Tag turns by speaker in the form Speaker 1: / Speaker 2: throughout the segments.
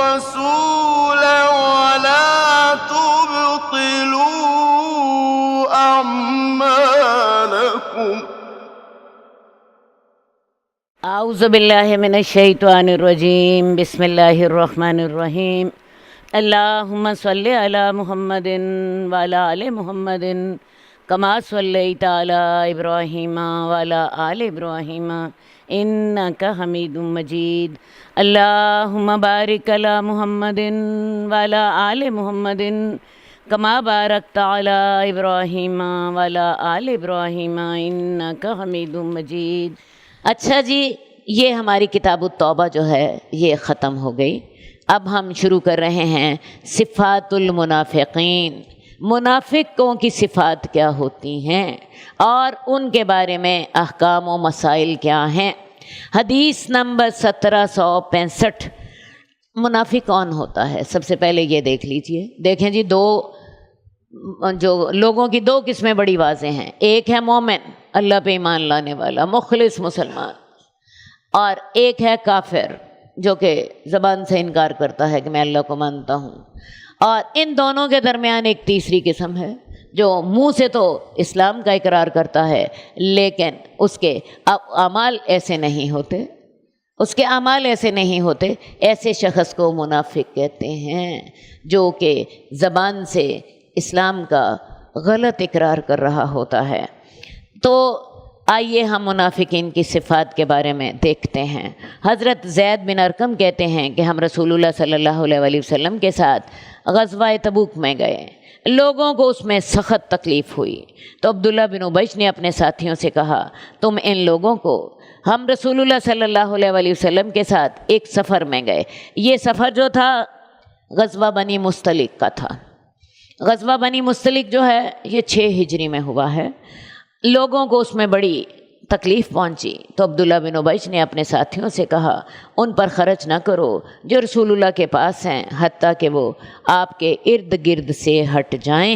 Speaker 1: الرسول ولا تبطلوا أعمالكم.
Speaker 2: اعوذ باللہ من الشیطان الرجیم. بسم اللہ الرحمن الرحیم. اللہم صلی علی محمد وعلی آل محمد کما صلیت علی ابراہیم وعلی آل ابراہیم انک حمید مجید. اللہم بارک علی محمد وعلی آل محمد کما بارکت علی ابراہیم وعلی آل ابراہیم انک حمید مجید. اچھا جی، یہ ہماری کتاب التوبہ جو ہے یہ ختم ہو گئی. اب ہم شروع کر رہے ہیں صفات المنافقین. منافقوں کی صفات کیا ہوتی ہیں اور ان کے بارے میں احکام و مسائل کیا ہیں. حدیث نمبر 1765. منافق کون ہوتا ہے؟ سب سے پہلے یہ دیکھ لیجئے. دیکھیں جی، جو لوگوں کی دو قسمیں بڑی واضح ہیں. ایک ہے مومن، اللہ پہ ایمان لانے والا، مخلص مسلمان، اور ایک ہے کافر جو کہ زبان سے انکار کرتا ہے کہ میں اللہ کو مانتا ہوں. اور ان دونوں کے درمیان ایک تیسری قسم ہے جو منہ سے تو اسلام کا اقرار کرتا ہے لیکن اس کے اعمال ایسے نہیں ہوتے، ایسے شخص کو منافق کہتے ہیں جو کہ زبان سے اسلام کا غلط اقرار کر رہا ہوتا ہے. تو آئیے ہم منافقین کی صفات کے بارے میں دیکھتے ہیں. حضرت زید بن ارقم کہتے ہیں کہ ہم رسول اللہ صلی اللہ علیہ وسلم کے ساتھ غزوہ تبوک میں گئے. لوگوں کو اس میں سخت تکلیف ہوئی تو عبداللہ بن ابی نے اپنے ساتھیوں سے کہا، تم ان لوگوں کو، ہم رسول اللہ صلی اللہ علیہ وسلم کے ساتھ ایک سفر میں گئے. یہ سفر جو تھا غزوہ بنی مستلق کا تھا. غزوہ بنی مستلق جو ہے یہ 6 ہجری میں ہوا ہے. لوگوں کو اس میں بڑی تکلیف پہنچی تو عبداللہ بن ابی نے اپنے ساتھیوں سے کہا، ان پر خرچ نہ کرو جو رسول اللہ کے پاس ہیں حتیٰ کہ وہ آپ کے ارد گرد سے ہٹ جائیں.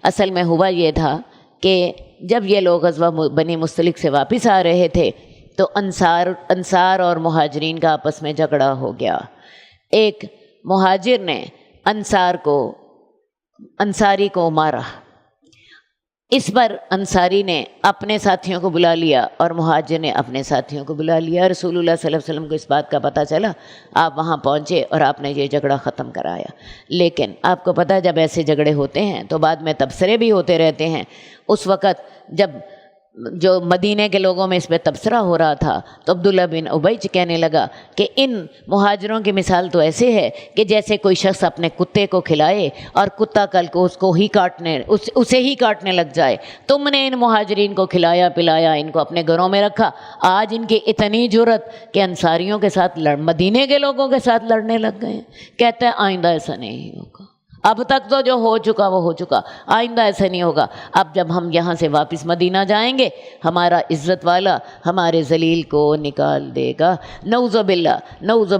Speaker 2: اصل میں ہوا یہ تھا کہ جب یہ لوگ غزوہ بنی مستلق سے واپس آ رہے تھے تو انصار اور مہاجرین کا آپس میں جھگڑا ہو گیا. ایک مہاجر نے انصاری کو مارا. اس پر انصاری نے اپنے ساتھیوں کو بلا لیا اور مہاجر نے اپنے ساتھیوں کو بلا لیا. رسول اللہ صلی اللہ علیہ وسلم کو اس بات کا پتہ چلا. آپ وہاں پہنچے اور آپ نے یہ جھگڑا ختم کرایا. لیکن آپ کو پتہ ہے جب ایسے جھگڑے ہوتے ہیں تو بعد میں تبصرے بھی ہوتے رہتے ہیں. اس وقت جب جو مدینے کے لوگوں میں اس پہ تبصرہ ہو رہا تھا تو عبداللہ بن ابی کہنے لگا کہ ان مہاجروں کی مثال تو ایسے ہے کہ جیسے کوئی شخص اپنے کتے کو کھلائے اور کتا کل کو اسے ہی کاٹنے لگ جائے. تم نے ان مہاجرین کو کھلایا پلایا، ان کو اپنے گھروں میں رکھا، آج ان کی اتنی جرت کہ انصاریوں کے ساتھ مدینے کے لوگوں کے ساتھ لڑنے لگ گئے ہیں. کہتے ہیں آئندہ ایسا نہیں ہوگا. اب تک تو جو ہو چکا وہ ہو چکا، آئندہ ایسا نہیں ہوگا. اب جب ہم یہاں سے واپس مدینہ جائیں گے ہمارا عزت والا ہمارے ذلیل کو نکال دے گا. نعوذ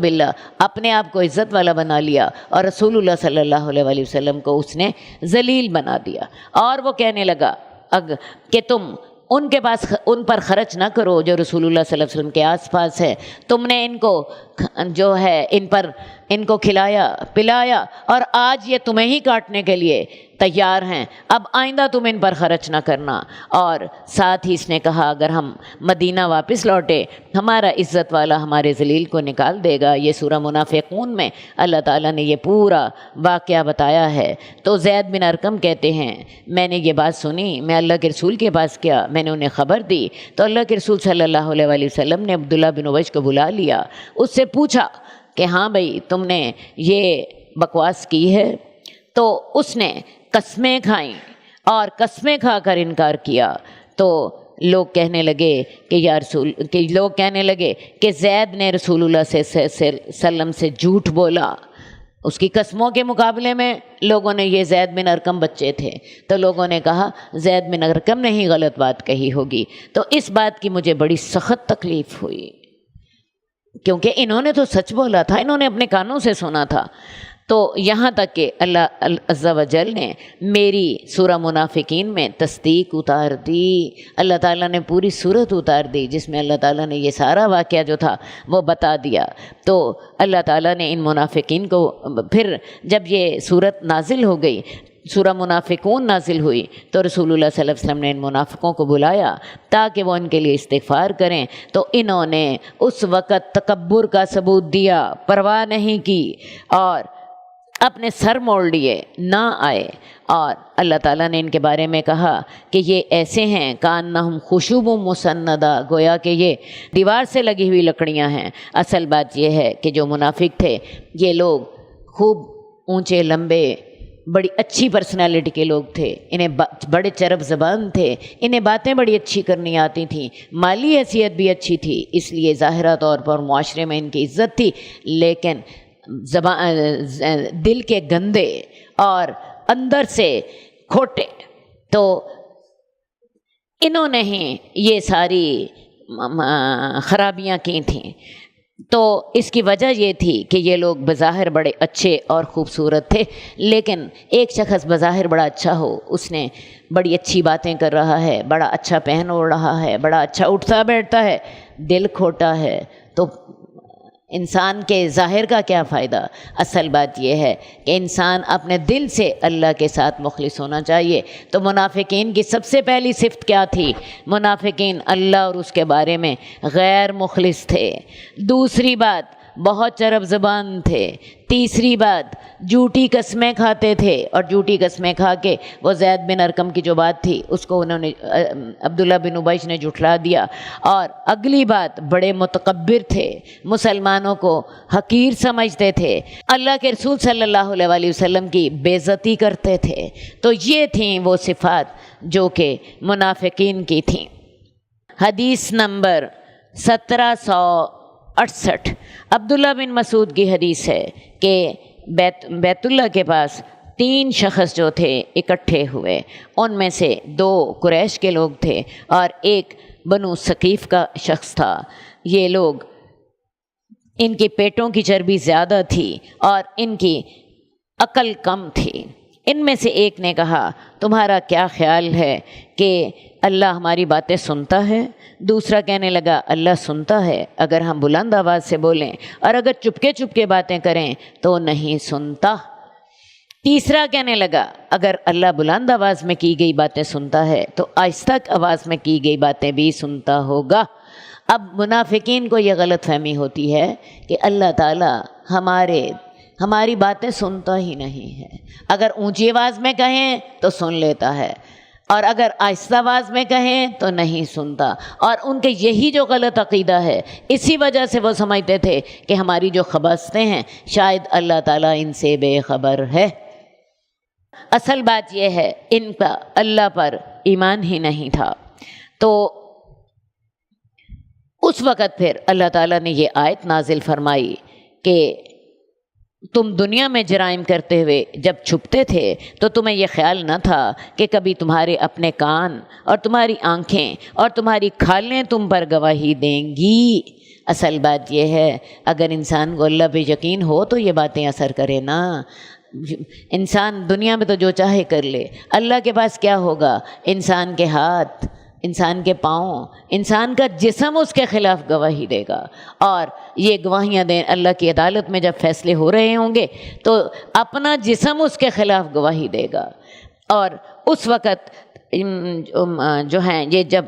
Speaker 2: باللہ اپنے آپ کو عزت والا بنا لیا اور رسول اللہ صلی اللہ علیہ وسلم کو اس نے ذلیل بنا دیا. اور وہ کہنے لگا کہ تم ان پر خرچ نہ کرو جو رسول اللہ صلی اللہ علیہ وسلم کے آس پاس ہے. تم نے ان کو کھلایا پلایا اور آج یہ تمہیں ہی کاٹنے کے لیے تیار ہیں. اب آئندہ تم ان پر خرچ نہ کرنا. اور ساتھ ہی اس نے کہا اگر ہم مدینہ واپس لوٹے ہمارا عزت والا ہمارے ذلیل کو نکال دے گا. یہ سورہ منافقون میں اللہ تعالیٰ نے یہ پورا واقعہ بتایا ہے. تو زید بن ارقم کہتے ہیں میں نے یہ بات سنی، میں اللہ کے رسول کے پاس گیا، میں نے انہیں خبر دی تو اللہ کے رسول صلی اللہ علیہ وسلم نے عبداللہ بن ابی کو بلا لیا. اس سے پوچھا کہ ہاں بھائی تم نے یہ بکواس کی ہے؟ تو اس نے قسمیں کھائیں اور قسمیں کھا کر انکار کیا. تو لوگ کہنے لگے کہ زید نے رسول اللہ صلی اللہ علیہ وسلم سے جھوٹ بولا. اس کی قسموں کے مقابلے میں لوگوں نے یہ زید بن ارقم بچے تھے تو لوگوں نے کہا زید بن ارقم نے ہی غلط بات کہی ہوگی. تو اس بات کی مجھے بڑی سخت تکلیف ہوئی کیونکہ انہوں نے تو سچ بولا تھا، انہوں نے اپنے کانوں سے سنا تھا. تو یہاں تک کہ اللہ عز و جل نے میری سورہ منافقین میں تصدیق اتار دی، اللہ تعالیٰ نے پوری صورت اتار دی جس میں اللہ تعالیٰ نے یہ سارا واقعہ جو تھا وہ بتا دیا۔ تو اللہ تعالیٰ نے ان منافقین کو پھر جب یہ صورت نازل ہو گئی، سورہ منافقون نازل ہوئی، تو رسول اللہ صلی اللہ علیہ وسلم نے ان منافقوں کو بلایا تاکہ وہ ان کے لیے استغفار کریں، تو انہوں نے اس وقت تکبر کا ثبوت دیا، پرواہ نہیں کی اور اپنے سر موڑ لیے، نہ آئے، اور اللہ تعالیٰ نے ان کے بارے میں کہا کہ یہ ایسے ہیں کانہم خشوب مسندہ، گویا کہ یہ دیوار سے لگی ہوئی لکڑیاں ہیں۔ اصل بات یہ ہے کہ جو منافق تھے یہ لوگ خوب اونچے لمبے، بڑی اچھی پرسنالٹی کے لوگ تھے، انہیں بڑے چرب زبان تھے، انہیں باتیں بڑی اچھی کرنی آتی تھیں، مالی حیثیت بھی اچھی تھی، اس لیے ظاہرہ طور پر معاشرے میں ان کی عزت تھی، لیکن دل کے گندے اور اندر سے کھوٹے۔ تو انہوں نے ہی یہ ساری خرابیاں کی تھیں۔ تو اس کی وجہ یہ تھی کہ یہ لوگ بظاہر بڑے اچھے اور خوبصورت تھے، لیکن ایک شخص بظاہر بڑا اچھا ہو، اس نے بڑی اچھی باتیں کر رہا ہے، بڑا اچھا پہن اوڑھ رہا ہے، بڑا اچھا اٹھتا بیٹھتا ہے، دل کھوٹا ہے، تو انسان کے ظاہر کا کیا فائدہ؟ اصل بات یہ ہے کہ انسان اپنے دل سے اللہ کے ساتھ مخلص ہونا چاہیے۔ تو منافقین کی سب سے پہلی صفت کیا تھی؟ منافقین اللہ اور اس کے بارے میں غیر مخلص تھے۔ دوسری بات، بہت چرب زبان تھے۔ تیسری بات، جھوٹی قسمیں کھاتے تھے، اور جھوٹی قسمیں کھا کے وہ زید بن ارقم کی جو بات تھی اس کو انہوں نے عبداللہ بن ابی نے جھٹلا دیا۔ اور اگلی بات، بڑے متکبر تھے، مسلمانوں کو حقیر سمجھتے تھے، اللہ کے رسول صلی اللہ علیہ وسلم کی بے عزتی کرتے تھے۔ تو یہ تھیں وہ صفات جو کہ منافقین کی تھیں۔ حدیث نمبر 1768 عبداللہ بن مسعود کی حدیث ہے کہ بیت اللہ کے پاس 3 شخص جو تھے اکٹھے ہوئے، ان میں سے 2 قریش کے لوگ تھے اور ایک بنو ثقیف کا شخص تھا۔ یہ لوگ، ان کی پیٹوں کی چربی زیادہ تھی اور ان کی عقل کم تھی۔ ان میں سے ایک نے کہا، تمہارا کیا خیال ہے کہ اللہ ہماری باتیں سنتا ہے؟ دوسرا کہنے لگا، اللہ سنتا ہے اگر ہم بلند آواز سے بولیں، اور اگر چپکے چپکے باتیں کریں تو نہیں سنتا۔ تیسرا کہنے لگا، اگر اللہ بلند آواز میں کی گئی باتیں سنتا ہے تو آہستہ آواز میں کی گئی باتیں بھی سنتا ہوگا۔ اب منافقین کو یہ غلط فہمی ہوتی ہے کہ اللہ تعالیٰ ہماری باتیں سنتا ہی نہیں ہے۔ اگر اونچی آواز میں کہیں تو سن لیتا ہے، اور اگر آہستہ آواز میں کہیں تو نہیں سنتا۔ اور ان کے یہی جو غلط عقیدہ ہے، اسی وجہ سے وہ سمجھتے تھے کہ ہماری جو خباثتیں ہیں شاید اللہ تعالیٰ ان سے بے خبر ہے۔ اصل بات یہ ہے ان کا اللہ پر ایمان ہی نہیں تھا۔ تو اس وقت پھر اللہ تعالیٰ نے یہ آیت نازل فرمائی کہ تم دنیا میں جرائم کرتے ہوئے جب چھپتے تھے تو تمہیں یہ خیال نہ تھا کہ کبھی تمہارے اپنے کان اور تمہاری آنکھیں اور تمہاری کھالیں تم پر گواہی دیں گی۔ اصل بات یہ ہے اگر انسان کو اللہ پہ یقین ہو تو یہ باتیں اثر کرے نا۔ انسان دنیا میں تو جو چاہے کر لے، اللہ کے پاس کیا ہوگا؟ انسان کے ہاتھ، انسان کے پاؤں، انسان کا جسم اس کے خلاف گواہی دے گا، اور یہ گواہیاں دیں اللہ کی عدالت میں جب فیصلے ہو رہے ہوں گے تو اپنا جسم اس کے خلاف گواہی دے گا۔ اور اس وقت جو ہیں یہ جب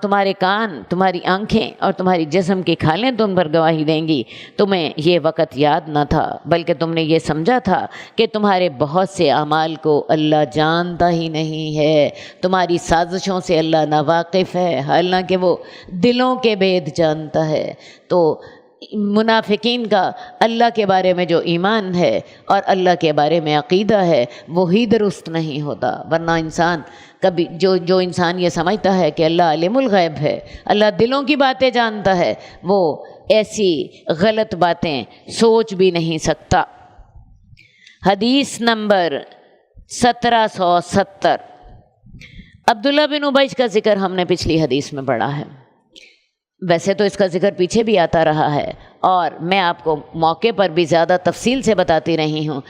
Speaker 2: تمہارے کان، تمہاری آنکھیں اور تمہاری جسم کی کھالیں تم پر گواہی دیں گی، تمہیں یہ وقت یاد نہ تھا، بلکہ تم نے یہ سمجھا تھا کہ تمہارے بہت سے اعمال کو اللہ جانتا ہی نہیں ہے، تمہاری سازشوں سے اللہ ناواقف ہے، حالانکہ وہ دلوں کے بید جانتا ہے۔ تو منافقین کا اللہ کے بارے میں جو ایمان ہے اور اللہ کے بارے میں عقیدہ ہے وہی درست نہیں ہوتا، ورنہ انسان کبھی جو انسان یہ سمجھتا ہے کہ اللہ عالم الغیب ہے، اللہ دلوں کی باتیں جانتا ہے، وہ ایسی غلط باتیں سوچ بھی نہیں سکتا۔ حدیث نمبر 1770 عبداللہ بن ابی کا ذکر ہم نے پچھلی حدیث میں پڑھا ہے، ویسے تو اس کا ذکر پیچھے بھی آتا رہا ہے، اور میں آپ کو موقع پر بھی زیادہ تفصیل سے بتاتی رہی ہوں،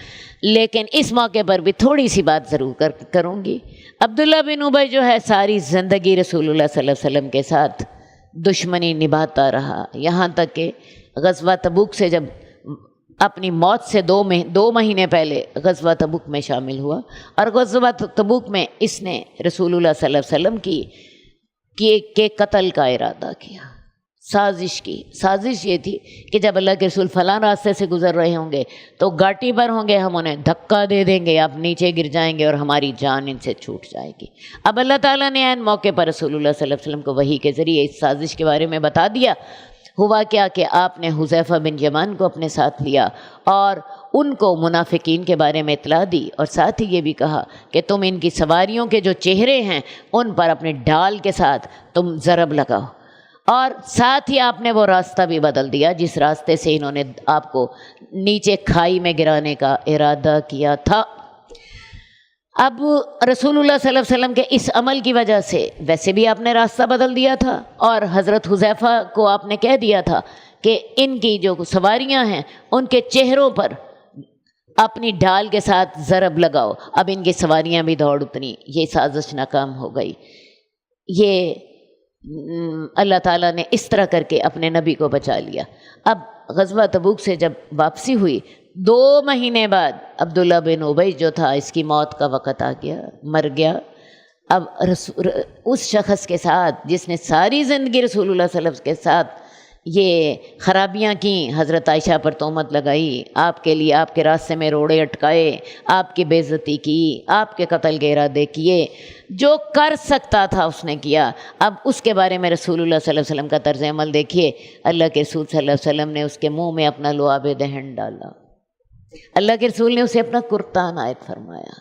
Speaker 2: لیکن اس موقع پر بھی تھوڑی سی بات ضرور کروں گی۔ عبداللہ بن ابی جو ہے ساری زندگی رسول اللہ صلی اللہ علیہ وسلم کے ساتھ دشمنی نبھاتا رہا، یہاں تک کہ غزوہ تبوک سے جب اپنی موت سے دو مہینے پہلے غزوہ تبوک میں شامل ہوا، اور غزوہ تبوک میں اس نے رسول اللہ صلی اللہ علیہ وسلم کے قتل کا ارادہ کیا، سازش یہ تھی کہ جب اللہ کے رسول فلاں راستے سے گزر رہے ہوں گے تو گھاٹی پر ہوں گے، ہم انہیں دھکا دے دیں گے، آپ نیچے گر جائیں گے اور ہماری جان ان سے چھوٹ جائے گی۔ اب اللہ تعالیٰ نے عین موقع پر رسول اللہ صلی اللہ علیہ وسلم کو وحی کے ذریعے اس سازش کے بارے میں بتا دیا۔ ہوا کیا کہ آپ نے حذیفہ بن یمان کو اپنے ساتھ لیا اور ان کو منافقین کے بارے میں اطلاع دی، اور ساتھ ہی یہ بھی کہا کہ تم ان کی سواریوں کے جو چہرے ہیں ان پر اپنے ڈال کے ساتھ تم ضرب لگاؤ، اور ساتھ ہی آپ نے وہ راستہ بھی بدل دیا جس راستے سے انہوں نے آپ کو نیچے کھائی میں گرانے کا ارادہ کیا تھا۔ اب رسول اللہ صلی اللہ علیہ وسلم کے اس عمل کی وجہ سے ویسے بھی آپ نے راستہ بدل دیا تھا، اور حضرت حذیفہ کو آپ نے کہہ دیا تھا کہ ان کی جو سواریاں ہیں ان کے چہروں پر اپنی ڈال کے ساتھ ضرب لگاؤ۔ اب ان کی سواریاں بھی دوڑ اتنی، یہ سازش ناکام ہو گئی۔ یہ اللہ تعالیٰ نے اس طرح کر کے اپنے نبی کو بچا لیا۔ اب غزوہ تبوک سے جب واپسی ہوئی 2 مہینے بعد عبداللہ بن ابی جو تھا اس کی موت کا وقت آ گیا، مر گیا۔ اب اس شخص کے ساتھ جس نے ساری زندگی رسول اللہ صلی اللہ علیہ وسلم کے ساتھ یہ خرابیاں کیں، حضرت عائشہ پر تہمت لگائی، آپ کے لیے آپ کے راستے میں روڑے اٹکائے، آپ کی بے عزتی کی، آپ کے قتل کے ارادے کیے، جو کر سکتا تھا اس نے کیا۔ اب اس کے بارے میں رسول اللہ صلی اللہ علیہ وسلم کا طرز عمل دیکھیے۔ اللہ کے رسول صلی اللہ علیہ وسلم نے اس کے منہ میں اپنا لعاب دہن ڈالا، اللہ کے رسول نے اسے اپنا کرتا عنایت فرمایا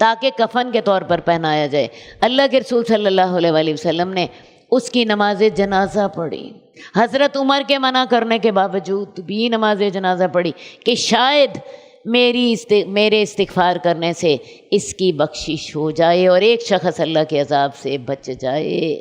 Speaker 2: تاکہ کفن کے طور پر پہنایا جائے۔ اللہ کے رسول صلی اللہ علیہ وسلم نے اس کی نماز جنازہ پڑھی، حضرت عمر کے منع کرنے کے باوجود بھی نماز جنازہ پڑھی کہ شاید میرے استغفار کرنے سے اس کی بخشش ہو جائے اور ایک شخص اللہ کے عذاب سے بچ جائے۔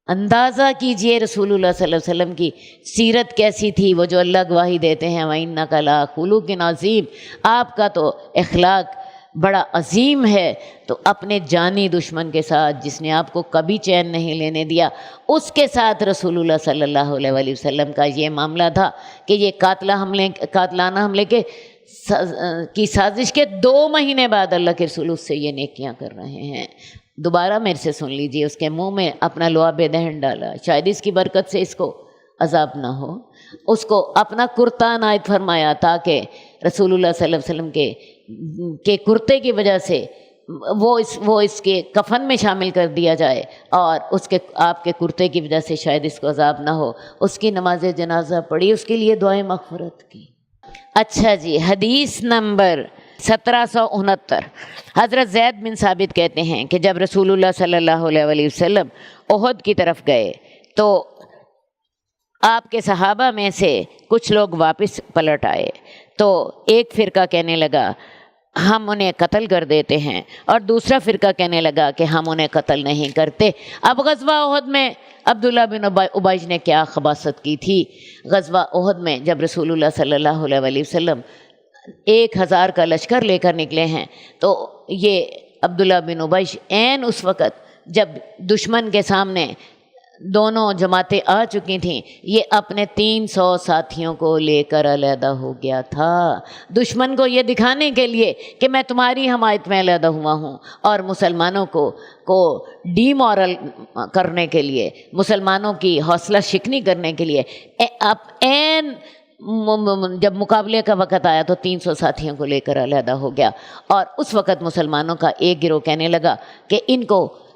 Speaker 2: اندازہ کیجئے رسول اللہ صلی اللہ علیہ وسلم کی سیرت کیسی تھی، وہ جو اللہ گواہی دیتے ہیں وَإِنَّكَ لَخُلُقٍ عَظِيمٍ، آپ کا تو اخلاق بڑا عظیم ہے۔ تو اپنے جانی دشمن کے ساتھ جس نے آپ کو کبھی چین نہیں لینے دیا، اس کے ساتھ رسول اللہ صلی اللہ علیہ وسلم کا یہ معاملہ تھا کہ یہ قاتلانہ حملے کی سازش کے 2 مہینے بعد اللہ کے رسول اس سے یہ نیکیاں کر رہے ہیں۔ دوبارہ میرے سے سن لیجئے، اس کے منہ میں اپنا لعاب دہن ڈالا، شاید اس کی برکت سے اس کو عذاب نہ ہو۔ اس کو اپنا کرتا عنایت فرمایا تاکہ رسول اللہ صلی اللہ علیہ وسلم کے کرتے کی وجہ سے وہ اس کے کفن میں شامل کر دیا جائے، اور آپ کے کرتے کی وجہ سے شاید اس کو عذاب نہ ہو۔ اس کی نماز جنازہ پڑھی، اس کے لیے دعائیں مغفرت کی۔ اچھا جی، حدیث نمبر 1769۔ حضرت زید بن ثابت کہتے ہیں کہ جب رسول اللہ صلی اللہ علیہ وسلم احد کی طرف گئے تو آپ کے صحابہ میں سے کچھ لوگ واپس پلٹ آئے، تو ایک فرقہ کہنے لگا ہم انہیں قتل کر دیتے ہیں، اور دوسرا فرقہ کہنے لگا کہ ہم انہیں قتل نہیں کرتے۔ اب غزوہ احد میں عبداللہ بن ابی نے کیا خباثت کی تھی۔ غزوہ احد میں جب رسول اللہ صلی اللہ علیہ وسلم 1000 کا لشکر لے کر نکلے ہیں، تو یہ عبداللہ بن ابی عین اس وقت جب دشمن کے سامنے دونوں جماعتیں آ چکی تھیں، یہ اپنے 300 ساتھیوں کو لے کر علیحدہ ہو گیا تھا، دشمن کو یہ دکھانے کے لیے کہ میں تمہاری حمایت میں علیحدہ ہوا ہوں، اور مسلمانوں کو ڈی مورل کرنے کے لیے، مسلمانوں کی حوصلہ شکنی کرنے کے لیے اب عین جب مقابلے کا وقت آیا تو 300 ساتھیوں کو لے کر علیحدہ ہو گیا۔ اور اس وقت مسلمانوں کا ایک گروہ کہنے لگا کہ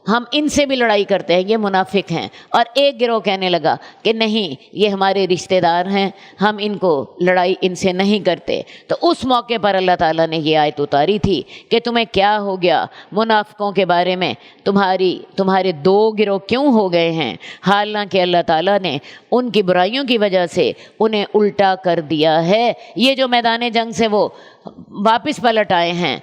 Speaker 2: ہم ان سے بھی لڑائی کرتے ہیں، یہ منافق ہیں، اور ایک گروہ کہنے لگا کہ نہیں، یہ ہمارے رشتہ دار ہیں، ہم لڑائی ان سے نہیں کرتے۔ تو اس موقع پر اللہ تعالیٰ نے یہ آیت اتاری تھی کہ تمہیں کیا ہو گیا، منافقوں کے بارے میں تمہارے 2 گروہ کیوں ہو گئے ہیں، حالانکہ اللہ تعالیٰ نے ان کی برائیوں کی وجہ سے انہیں الٹا کر دیا ہے۔ یہ جو میدان جنگ سے وہ واپس پلٹ آئے ہیں،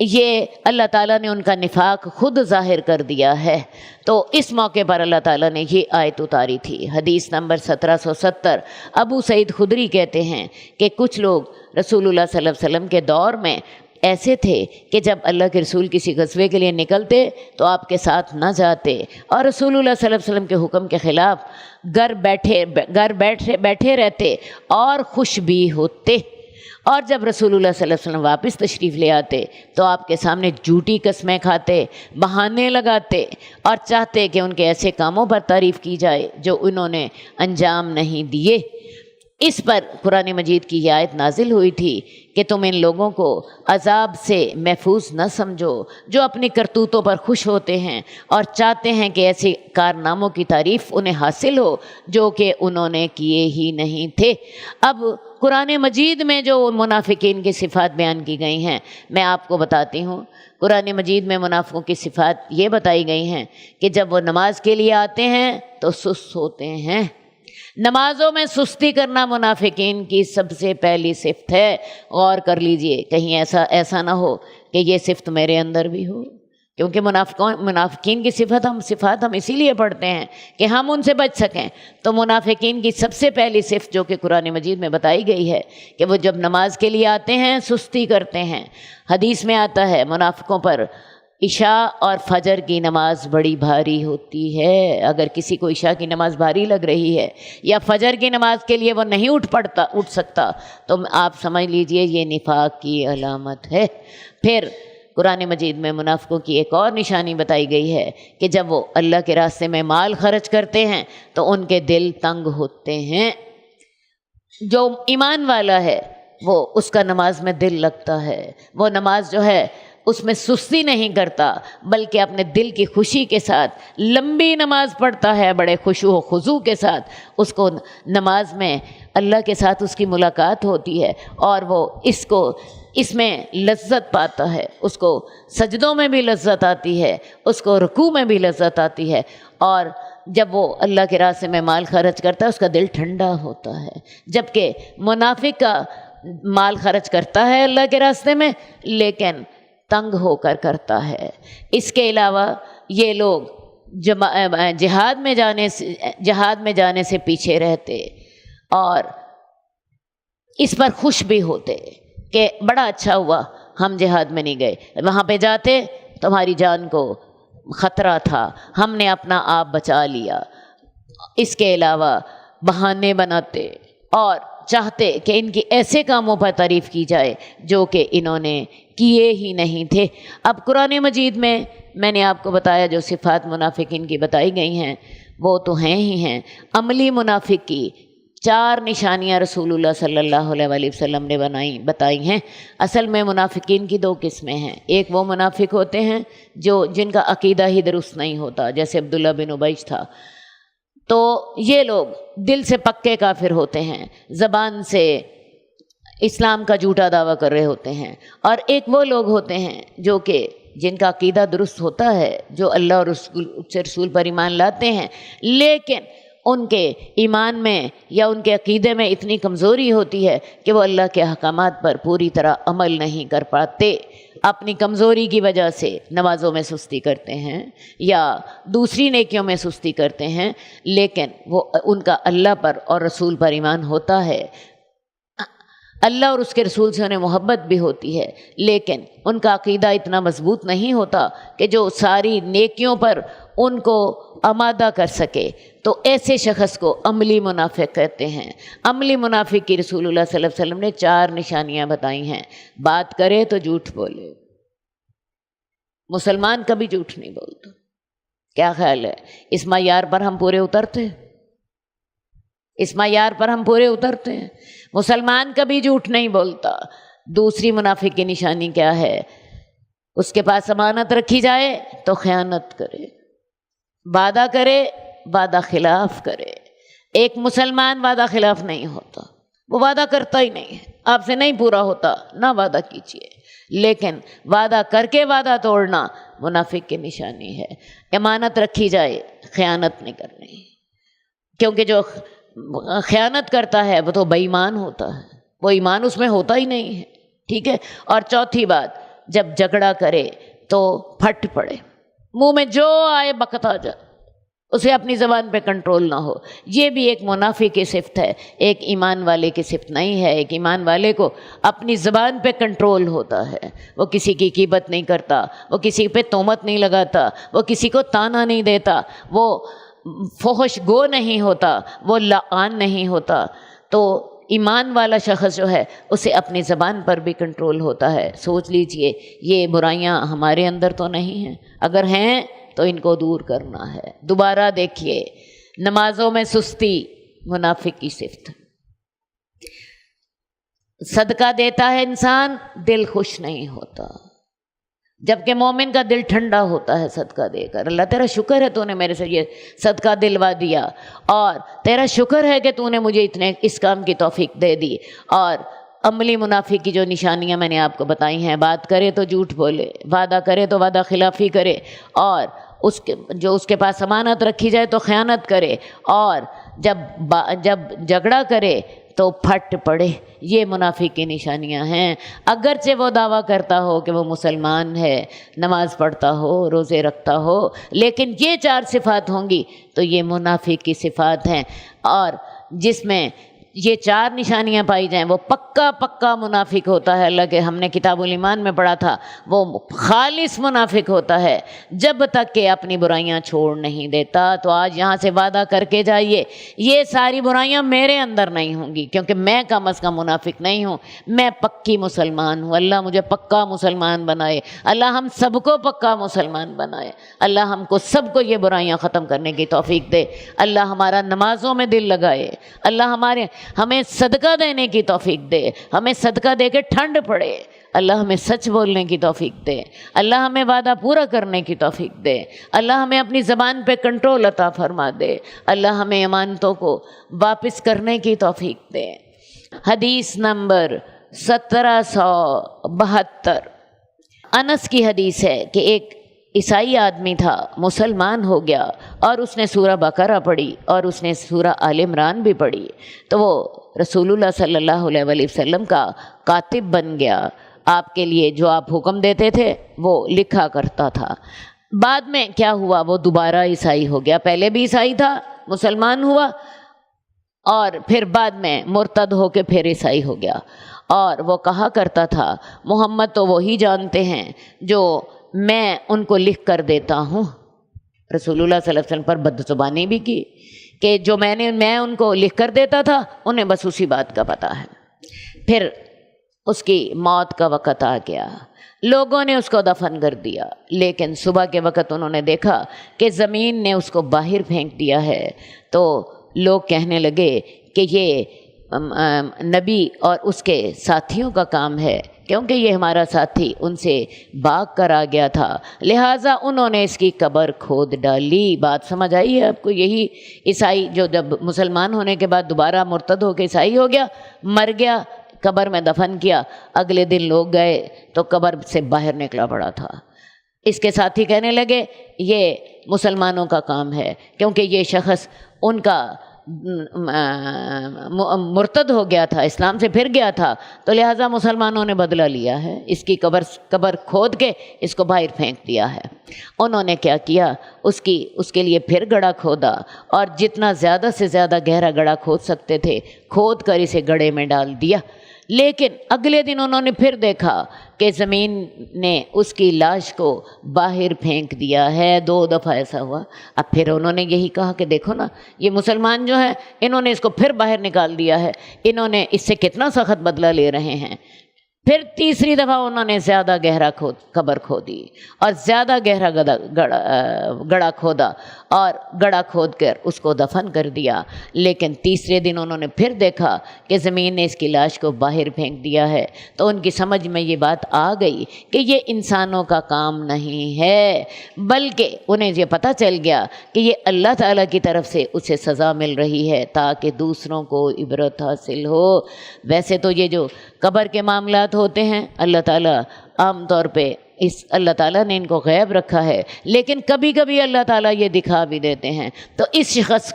Speaker 2: یہ اللہ تعالیٰ نے ان کا نفاق خود ظاہر کر دیا ہے۔ تو اس موقع پر اللہ تعالیٰ نے یہ آیت اتاری تھی۔ حدیث نمبر 1770، ابو سعید خدری کہتے ہیں کہ کچھ لوگ رسول اللہ صلی اللہ علیہ وسلم کے دور میں ایسے تھے کہ جب اللہ کے رسول کسی غزوے کے لیے نکلتے تو آپ کے ساتھ نہ جاتے، اور رسول اللہ صلی اللہ علیہ وسلم کے حکم کے خلاف گھر بیٹھے رہتے اور خوش بھی ہوتے، اور جب رسول اللہ صلی اللہ علیہ وسلم واپس تشریف لے آتے تو آپ کے سامنے جھوٹی قسمیں کھاتے، بہانے لگاتے اور چاہتے کہ ان کے ایسے کاموں پر تعریف کی جائے جو انہوں نے انجام نہیں دیے۔ اس پر قرآن مجید کی یہ آیت نازل ہوئی تھی کہ تم ان لوگوں کو عذاب سے محفوظ نہ سمجھو جو اپنی کرتوتوں پر خوش ہوتے ہیں اور چاہتے ہیں کہ ایسے کارناموں کی تعریف انہیں حاصل ہو جو کہ انہوں نے کیے ہی نہیں تھے۔ اب قرآن مجید میں جو منافقین کی صفات بیان کی گئی ہیں میں آپ کو بتاتی ہوں۔ قرآن مجید میں منافقوں کی صفات یہ بتائی گئی ہیں کہ جب وہ نماز کے لیے آتے ہیں تو سست ہوتے ہیں۔ نمازوں میں سستی کرنا منافقین کی سب سے پہلی صفت ہے۔ غور کر لیجئے کہیں ایسا نہ ہو کہ یہ صفت میرے اندر بھی ہو، کیونکہ منافقین کی صفات ہم اسی لیے پڑھتے ہیں کہ ہم ان سے بچ سکیں۔ تو منافقین کی سب سے پہلی صفت جو کہ قرآن مجید میں بتائی گئی ہے کہ وہ جب نماز کے لیے آتے ہیں سستی کرتے ہیں۔ حدیث میں آتا ہے منافقوں پر عشاء اور فجر کی نماز بڑی بھاری ہوتی ہے۔ اگر کسی کو عشاء کی نماز بھاری لگ رہی ہے یا فجر کی نماز کے لیے وہ نہیں اٹھ سکتا تو آپ سمجھ لیجئے یہ نفاق کی علامت ہے۔ پھر قرآن مجید میں منافقوں کی ایک اور نشانی بتائی گئی ہے کہ جب وہ اللہ کے راستے میں مال خرچ کرتے ہیں تو ان کے دل تنگ ہوتے ہیں۔ جو ایمان والا ہے وہ اس کا نماز میں دل لگتا ہے، وہ نماز جو ہے اس میں سستی نہیں کرتا بلکہ اپنے دل کی خوشی کے ساتھ لمبی نماز پڑھتا ہے، بڑے خشوع و خضوع کے ساتھ اس کو نماز میں اللہ کے ساتھ اس کی ملاقات ہوتی ہے اور وہ اس میں لذت پاتا ہے، اس کو سجدوں میں بھی لذت آتی ہے، اس کو رکوع میں بھی لذت آتی ہے، اور جب وہ اللہ کے راستے میں مال خرچ کرتا ہے اس کا دل ٹھنڈا ہوتا ہے۔ جبکہ منافق کا مال خرچ کرتا ہے اللہ کے راستے میں لیکن تنگ ہو کر کرتا ہے۔ اس کے علاوہ یہ لوگ جہاد میں جانے سے پیچھے رہتے اور اس پر خوش بھی ہوتے کہ بڑا اچھا ہوا ہم جہاد میں نہیں گئے، وہاں پہ جاتے تمہاری جان کو خطرہ تھا، ہم نے اپنا آپ بچا لیا۔ اس کے علاوہ بہانے بناتے اور چاہتے کہ ان کی ایسے کاموں پر تعریف کی جائے جو کہ انہوں نے کیے ہی نہیں تھے۔ اب قرآن مجید میں نے آپ کو بتایا جو صفات منافقین کی بتائی گئی ہیں وہ تو ہیں ہی ہیں۔ عملی منافق کی 4 نشانیاں رسول اللہ صلی اللہ علیہ وسلم نے بتائی ہیں۔ اصل میں منافقین کی 2 قسمیں ہیں۔ ایک وہ منافق ہوتے ہیں جن کا عقیدہ ہی درست نہیں ہوتا، جیسے عبداللہ بن ابی تھا، تو یہ لوگ دل سے پکے کافر ہوتے ہیں، زبان سے اسلام کا جھوٹا دعویٰ کر رہے ہوتے ہیں۔ اور ایک وہ لوگ ہوتے ہیں جن کا عقیدہ درست ہوتا ہے، جو اللہ اور رسول پر ایمان لاتے ہیں، لیکن ان کے ایمان میں یا ان کے عقیدے میں اتنی کمزوری ہوتی ہے کہ وہ اللہ کے احکامات پر پوری طرح عمل نہیں کر پاتے۔ اپنی کمزوری کی وجہ سے نمازوں میں سستی کرتے ہیں یا دوسری نیکیوں میں سستی کرتے ہیں، لیکن ان کا اللہ پر اور رسول پر ایمان ہوتا ہے، اللہ اور اس کے رسول سے انہیں محبت بھی ہوتی ہے، لیکن ان کا عقیدہ اتنا مضبوط نہیں ہوتا کہ جو ساری نیکیوں پر ان کو آمادہ کر سکے۔ تو ایسے شخص کو عملی منافق کہتے ہیں۔ عملی منافق کی رسول اللہ صلی اللہ علیہ وسلم نے 4 نشانیاں بتائی ہیں۔ بات کرے تو جھوٹ بولے، مسلمان کبھی جھوٹ نہیں بولتا۔ کیا خیال ہے اس معیار پر ہم پورے اترتے ہیں؟ اس معیار پر ہم پورے اترتے ہیں؟ مسلمان کبھی جھوٹ نہیں بولتا۔ دوسری منافق کی نشانی کیا ہے؟ اس کے پاس امانت رکھی جائے تو خیانت کرے، وعدہ کرے وعدہ خلاف کرے۔ ایک مسلمان وعدہ خلاف نہیں ہوتا، وہ وعدہ کرتا ہی نہیں ہے، آپ سے نہیں پورا ہوتا نہ وعدہ کیجیے، لیکن وعدہ کر کے وعدہ توڑنا منافق کی نشانی ہے۔ امانت رکھی جائے، خیانت نہیں کرنی، کیونکہ جو خیانت کرتا ہے وہ تو بے ایمان ہوتا ہے، وہ ایمان اس میں ہوتا ہی نہیں ہے، ٹھیک ہے۔ اور چوتھی بات، جب جھگڑا کرے تو پھٹ پڑے، منہ میں جو آئے بکتا جائے، اسے اپنی زبان پہ کنٹرول نہ ہو۔ یہ بھی ایک منافق کی صفت ہے، ایک ایمان والے کی صفت نہیں ہے۔ ایک ایمان والے کو اپنی زبان پہ کنٹرول ہوتا ہے، وہ کسی کی غیبت نہیں کرتا، وہ کسی پہ تہمت نہیں لگاتا، وہ کسی کو طعنہ نہیں دیتا، وہ فحش گو نہیں ہوتا، وہ لعان نہیں ہوتا۔ تو ایمان والا شخص جو ہے اسے اپنی زبان پر بھی کنٹرول ہوتا ہے۔ سوچ لیجئے یہ برائیاں ہمارے اندر تو نہیں ہیں، اگر ہیں تو ان کو دور کرنا ہے۔ دوبارہ دیکھیے، نمازوں میں سستی منافق کی صفت۔ صدقہ دیتا ہے انسان، دل خوش نہیں ہوتا، جبکہ مومن کا دل ٹھنڈا ہوتا ہے صدقہ دے کر۔ اللہ تیرا شکر ہے تو نے میرے سے یہ صدقہ دلوا دیا، اور تیرا شکر ہے کہ تو نے مجھے اتنے اس کام کی توفیق دے دی۔ اور عملی منافق کی جو نشانیاں میں نے آپ کو بتائی ہیں، بات کرے تو جھوٹ بولے، وعدہ کرے تو وعدہ خلافی کرے، اور اس کے پاس امانت رکھی جائے تو خیانت کرے، اور جب جھگڑا کرے تو پھٹ پڑے۔ یہ منافق کی نشانیاں ہیں۔ اگرچہ وہ دعویٰ کرتا ہو کہ وہ مسلمان ہے، نماز پڑھتا ہو، روزے رکھتا ہو، لیکن یہ 4 صفات ہوں گی تو یہ منافق کی صفات ہیں۔ اور جس میں یہ 4 نشانیاں پائی جائیں وہ پکا منافق ہوتا ہے۔ اللہ کے ہم نے کتاب الایمان میں پڑھا تھا، وہ خالص منافق ہوتا ہے جب تک کہ اپنی برائیاں چھوڑ نہیں دیتا۔ تو آج یہاں سے وعدہ کر کے جائیے، یہ ساری برائیاں میرے اندر نہیں ہوں گی، کیونکہ میں کم از کم منافق نہیں ہوں، میں پکی مسلمان ہوں۔ اللہ مجھے پکا مسلمان بنائے، اللہ ہم سب کو پکا مسلمان بنائے، اللہ ہم کو سب کو یہ برائیاں ختم کرنے کی توفیق دے، اللہ ہمارا نمازوں میں دل لگائے، اللہ ہمیں صدقہ دینے کی توفیق دے، ہمیں صدقہ دے کے ٹھنڈ پڑے، اللہ ہمیں سچ بولنے کی توفیق دے، اللہ ہمیں وعدہ پورا کرنے کی توفیق دے، اللہ ہمیں اپنی زبان پہ کنٹرول عطا فرما دے، اللہ ہمیں امانتوں کو واپس کرنے کی توفیق دے۔ حدیث نمبر 1772 انس کی حدیث ہے کہ ایک عیسائی آدمی تھا، مسلمان ہو گیا، اور اس نے سورہ بقرہ پڑھی اور اس نے سورہ آل عمران بھی پڑھی، تو وہ رسول اللہ صلی اللہ علیہ وآلہ وسلم کا کاتب بن گیا۔ آپ کے لیے جو آپ حکم دیتے تھے وہ لکھا کرتا تھا۔ بعد میں کیا ہوا، وہ دوبارہ عیسائی ہو گیا۔ پہلے بھی عیسائی تھا، مسلمان ہوا، اور پھر بعد میں مرتد ہو کے پھر عیسائی ہو گیا۔ اور وہ کہا کرتا تھا، محمد تو وہی جانتے ہیں جو میں ان کو لکھ کر دیتا ہوں۔ رسول اللہ صلی اللہ علیہ وسلم پر بدزبانی بھی کی کہ جو میں ان کو لکھ کر دیتا تھا، انہیں بس اسی بات کا پتہ ہے۔ پھر اس کی موت کا وقت آ گیا، لوگوں نے اس کو دفن کر دیا، لیکن صبح کے وقت انہوں نے دیکھا کہ زمین نے اس کو باہر پھینک دیا ہے۔ تو لوگ کہنے لگے کہ یہ نبی اور اس کے ساتھیوں کا کام ہے، کیونکہ یہ ہمارا ساتھی ان سے بھاگ کر آ گیا تھا، لہٰذا انہوں نے اس کی قبر کھود ڈالی۔ بات سمجھ آئی ہے آپ کو؟ یہی عیسائی جو جب مسلمان ہونے کے بعد دوبارہ مرتد ہو کے عیسائی ہو گیا، مر گیا، قبر میں دفن کیا، اگلے دن لوگ گئے تو قبر سے باہر نکلا پڑا تھا۔ اس کے ساتھی کہنے لگے یہ مسلمانوں کا کام ہے، کیونکہ یہ شخص ان کا مرتد ہو گیا تھا، اسلام سے پھر گیا تھا، تو لہٰذا مسلمانوں نے بدلہ لیا ہے، اس کی قبر کھود کے اس کو باہر پھینک دیا ہے۔ انہوں نے کیا کیا، اس کے لیے پھر گڑھا کھودا، اور جتنا زیادہ سے زیادہ گہرا گڑھا کھود سکتے تھے کھود کر اسے گڑھے میں ڈال دیا۔ لیکن اگلے دن انہوں نے پھر دیکھا کہ زمین نے اس کی لاش کو باہر پھینک دیا ہے۔ 2 دفعہ ایسا ہوا۔ اب پھر انہوں نے یہی کہا کہ دیکھو نا، یہ مسلمان جو ہیں انہوں نے اس کو پھر باہر نکال دیا ہے، انہوں نے اس سے کتنا سخت بدلہ لے رہے ہیں۔ پھر تیسری دفعہ انہوں نے زیادہ گہرا قبر کھودی اور زیادہ گہرا گڑھا کھودا اور گڑھا کھود کر اس کو دفن کر دیا۔ لیکن تیسرے دن انہوں نے پھر دیکھا کہ زمین نے اس کی لاش کو باہر پھینک دیا ہے، تو ان کی سمجھ میں یہ بات آ گئی کہ یہ انسانوں کا کام نہیں ہے، بلکہ انہیں یہ پتہ چل گیا کہ یہ اللہ تعالیٰ کی طرف سے اسے سزا مل رہی ہے تاکہ دوسروں کو عبرت حاصل ہو۔ ویسے تو یہ جو قبر کے معاملات ہوتے ہیں، اللہ تعالیٰ عام طور پہ اللہ تعالیٰ نے ان کو غیب رکھا ہے، لیکن کبھی کبھی اللہ تعالیٰ یہ دکھا بھی دیتے ہیں۔ تو اس شخص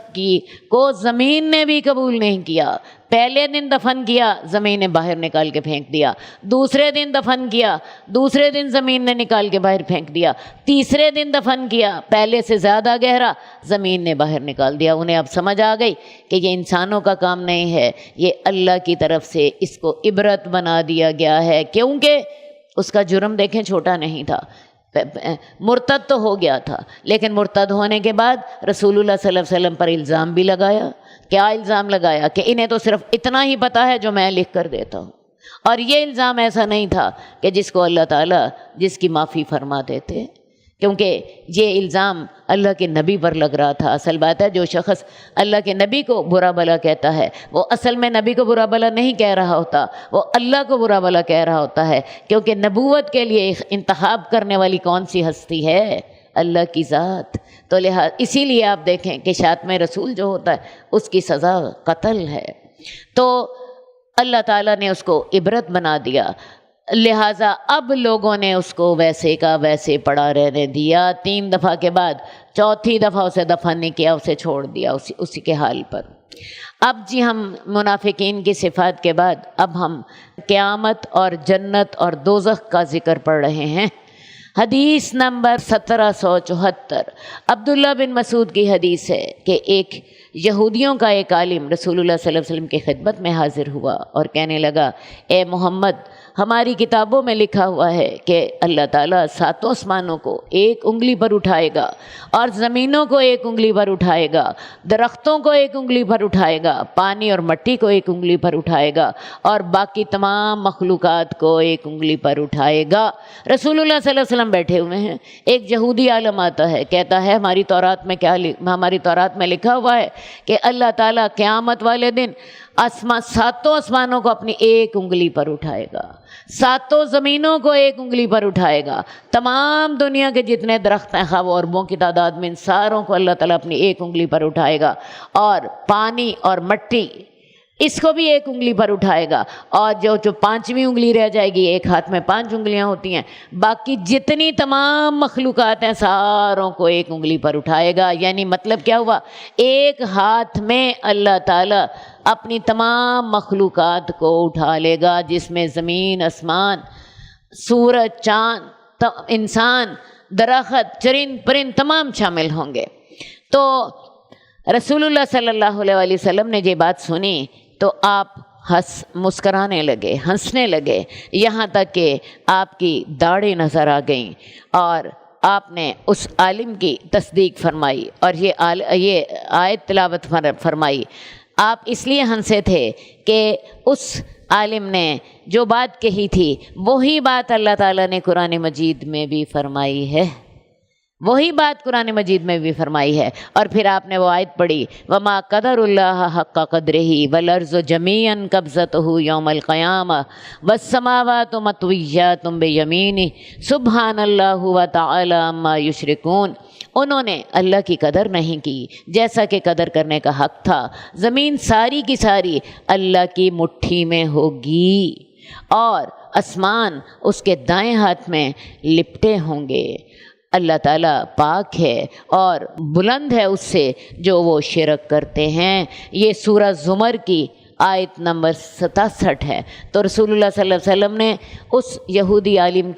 Speaker 2: کو زمین نے بھی قبول نہیں کیا، پہلے دن دفن کیا، زمین نے باہر نکال کے پھینک دیا، دوسرے دن دفن کیا، دوسرے دن زمین نے نکال کے باہر پھینک دیا، تیسرے دن دفن کیا، پہلے سے زیادہ گہرا، زمین نے باہر نکال دیا۔ انہیں اب سمجھ آ گئی کہ یہ انسانوں کا کام نہیں ہے، یہ اللہ کی طرف سے اس کو عبرت بنا دیا گیا ہے، کیونکہ اس کا جرم دیکھیں چھوٹا نہیں تھا، مرتد تو ہو گیا تھا، لیکن مرتد ہونے کے بعد رسول اللہ صلی اللہ علیہ وسلم پر الزام بھی لگایا۔ کیا الزام لگایا؟ کہ انہیں تو صرف اتنا ہی پتہ ہے جو میں لکھ کر دیتا ہوں، اور یہ الزام ایسا نہیں تھا کہ جس کو اللہ تعالیٰ جس کی معافی فرما دیتے، کیونکہ یہ الزام اللہ کے نبی پر لگ رہا تھا۔ اصل بات ہے جو شخص اللہ کے نبی کو برا بھلا کہتا ہے وہ اصل میں نبی کو برا بھلا نہیں کہہ رہا ہوتا، وہ اللہ کو برا بھلا کہہ رہا ہوتا ہے، کیونکہ نبوت کے لیے انتخاب کرنے والی کون سی ہستی ہے؟ اللہ کی ذات۔ تو لہٰذا اسی لیے آپ دیکھیں کہ شاتم رسول جو ہوتا ہے اس کی سزا قتل ہے، تو اللہ تعالیٰ نے اس کو عبرت بنا دیا، لہٰذا اب لوگوں نے اس کو ویسے کا ویسے پڑا رہنے دیا۔ 3 دفعہ کے بعد چوتھی دفعہ اسے دفن نہیں کیا، اسے چھوڑ دیا اسی کے حال پر۔ اب جی ہم منافقین کی صفات کے بعد اب ہم قیامت اور جنت اور دوزخ کا ذکر پڑھ رہے ہیں۔ حدیث نمبر 1774 عبداللہ بن مسعود کی حدیث ہے کہ ایک یہودیوں کا ایک عالم رسول اللہ صلی اللہ علیہ وسلم کی خدمت میں حاضر ہوا اور کہنے لگا، اے محمد، ہماری کتابوں میں لکھا ہوا ہے کہ اللہ تعالیٰ 7 آسمانوں کو 1 انگلی پر اٹھائے گا، اور زمینوں کو 1 انگلی پر اٹھائے گا، درختوں کو 1 انگلی پر اٹھائے گا، پانی اور مٹی کو 1 انگلی پر اٹھائے گا، اور باقی تمام مخلوقات کو 1 انگلی پر اٹھائے گا۔ رسول اللہ صلی اللہ علیہ وسلم بیٹھے ہوئے ہیں، ایک یہودی عالم آتا ہے، کہتا ہے ہماری تورات میں لکھا ہوا ہے کہ اللہ تعالیٰ قیامت والے دن 7 آسمانوں کو اپنی 1 انگلی پر اٹھائے گا، 7 زمینوں کو 1 انگلی پر اٹھائے گا، تمام دنیا کے جتنے درخت ہیں خواہ وہ اربوں کی تعداد میں، ان ساروں کو اللہ تعالیٰ اپنی 1 انگلی پر اٹھائے گا، اور پانی اور مٹی اس کو بھی 1 انگلی پر اٹھائے گا، اور جو 5ویں انگلی رہ جائے گی، ایک ہاتھ میں 5 انگلیاں ہوتی ہیں، باقی جتنی تمام مخلوقات ہیں ساروں کو 1 انگلی پر اٹھائے گا۔ یعنی مطلب کیا ہوا؟ ایک ہاتھ میں اللہ تعالیٰ اپنی تمام مخلوقات کو اٹھا لے گا، جس میں زمین، آسمان، سورج، چاند، انسان، درخت، چرند پرند تمام شامل ہوں گے۔ تو رسول اللہ صلی اللہ علیہ وسلم نے یہ بات سنی تو آپ مسکرانے لگے، ہنسنے لگے، یہاں تک کہ آپ کی داڑھی نظر آ گئیں، اور آپ نے اس عالم کی تصدیق فرمائی اور یہ آیت تلاوت فرمائی۔ آپ اس لیے ہنسے تھے کہ اس عالم نے جو بات کہی تھی وہی بات اللہ تعالیٰ نے قرآن مجید میں بھی فرمائی ہے، وہی بات قرآن مجید میں بھی فرمائی ہے۔ اور پھر آپ نے وہ آیت پڑھی، وما قدر اللہ حق قدرہ والارض جمیعا قبضتہ یوم القیامہ والسماوات مطویات بیمینہ سبحان اللہ وتعالی عما یشرکون۔ انہوں نے اللہ کی قدر نہیں کی جیسا کہ قدر کرنے کا حق تھا۔ زمین ساری کی ساری اللہ کی مٹھی میں ہوگی، اور آسمان اس کے دائیں ہاتھ میں لپٹے ہوں گے۔ اللہ تعالیٰ پاک ہے اور بلند ہے اس سے جو وہ شرک کرتے ہیں۔ یہ سورہ زمر کی آیت نمبر 67 ہے۔ تو رسول اللہ صلی اللہ علیہ وسلم نے اس یہودی عالم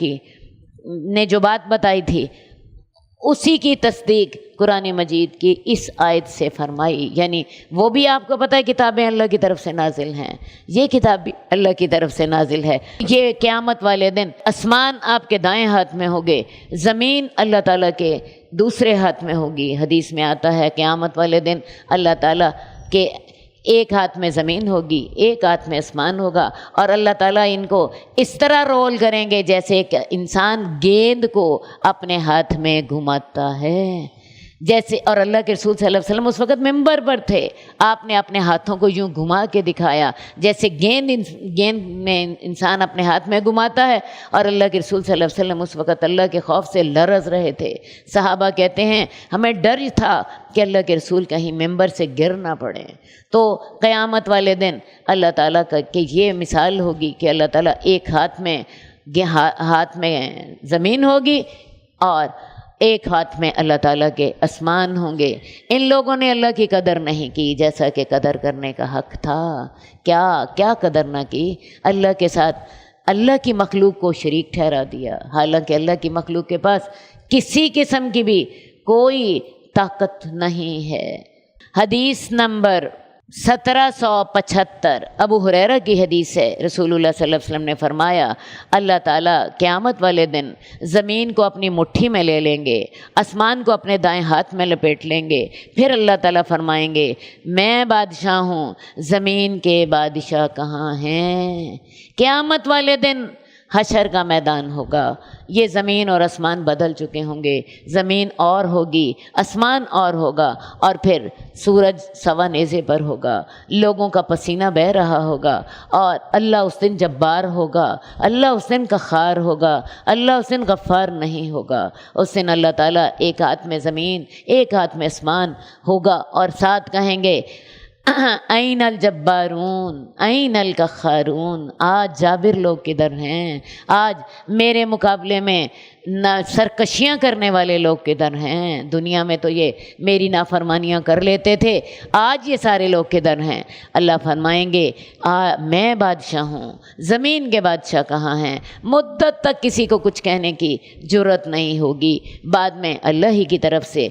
Speaker 2: نے جو بات بتائی تھی اسی کی تصدیق قرآن مجید کی اس آیت سے فرمائی۔ یعنی وہ بھی آپ کو پتہ ہے کتابیں اللہ کی طرف سے نازل ہیں، یہ کتاب بھی اللہ کی طرف سے نازل ہے۔ یہ قیامت والے دن آسمان آپ کے دائیں ہاتھ میں ہوگے، زمین اللہ تعالیٰ کے دوسرے ہاتھ میں ہوگی۔ حدیث میں آتا ہے قیامت والے دن اللہ تعالیٰ کے ایک ہاتھ میں زمین ہوگی، ایک ہاتھ میں آسمان ہوگا، اور اللہ تعالیٰ ان کو اس طرح رول کریں گے جیسے کہ انسان گیند کو اپنے ہاتھ میں گھماتا ہے جیسے۔ اور اللہ کے رسول صلی اللہ علیہ وسلم اس وقت ممبر پر تھے، آپ نے اپنے ہاتھوں کو یوں گھما کے دکھایا جیسے گیند میں انسان اپنے ہاتھ میں گھماتا ہے، اور اللہ کے رسول صلی اللہ علیہ وسلم اس وقت اللہ کے خوف سے لرز رہے تھے۔ صحابہ کہتے ہیں ہمیں ڈر تھا کہ اللہ کے رسول کہیں ممبر سے گر نہ پڑے۔ تو قیامت والے دن اللہ تعالیٰ کا کہ یہ مثال ہوگی کہ اللہ تعالیٰ ایک ہاتھ میں زمین ہوگی، اور ایک ہاتھ میں اللہ تعالیٰ کے آسمان ہوں گے۔ ان لوگوں نے اللہ کی قدر نہیں کی جیسا کہ قدر کرنے کا حق تھا۔ کیا قدر نہ کی؟ اللہ کے ساتھ اللہ کی مخلوق کو شریک ٹھہرا دیا، حالانکہ اللہ کی مخلوق کے پاس کسی قسم کی بھی کوئی طاقت نہیں ہے۔ حدیث نمبر 1775 ابو ہریرہ کی حدیث ہے، رسول اللہ صلی اللہ علیہ وسلم نے فرمایا اللہ تعالیٰ قیامت والے دن زمین کو اپنی مٹھی میں لے لیں گے، آسمان کو اپنے دائیں ہاتھ میں لپیٹ لیں گے، پھر اللہ تعالیٰ فرمائیں گے میں بادشاہ ہوں، زمین کے بادشاہ کہاں ہیں؟ قیامت والے دن حشر کا میدان ہوگا، یہ زمین اور آسمان بدل چکے ہوں گے، زمین اور ہوگی، آسمان اور ہوگا، اور پھر سورج سوا نیزے پر ہوگا، لوگوں کا پسینہ بہہ رہا ہوگا، اور اللہ اس دن جبار ہوگا، اللہ اس دن قہار ہوگا، اللہ اس دن غفار نہیں ہوگا۔ اس دن اللہ تعالیٰ ایک ہاتھ میں زمین ایک ہاتھ میں آسمان ہوگا، اور ساتھ کہیں گے این الجبارون این القہارون، آج جابر لوگ کدھر ہیں؟ آج میرے مقابلے میں سرکشیاں کرنے والے لوگ کدھر ہیں؟ دنیا میں تو یہ میری نافرمانیاں کر لیتے تھے، آج یہ سارے لوگ کدھر ہیں؟ اللہ فرمائیں گے میں بادشاہ ہوں، زمین کے بادشاہ کہاں ہیں؟ مدت تک کسی کو کچھ کہنے کی جرت نہیں ہوگی، بعد میں اللہ ہی کی طرف سے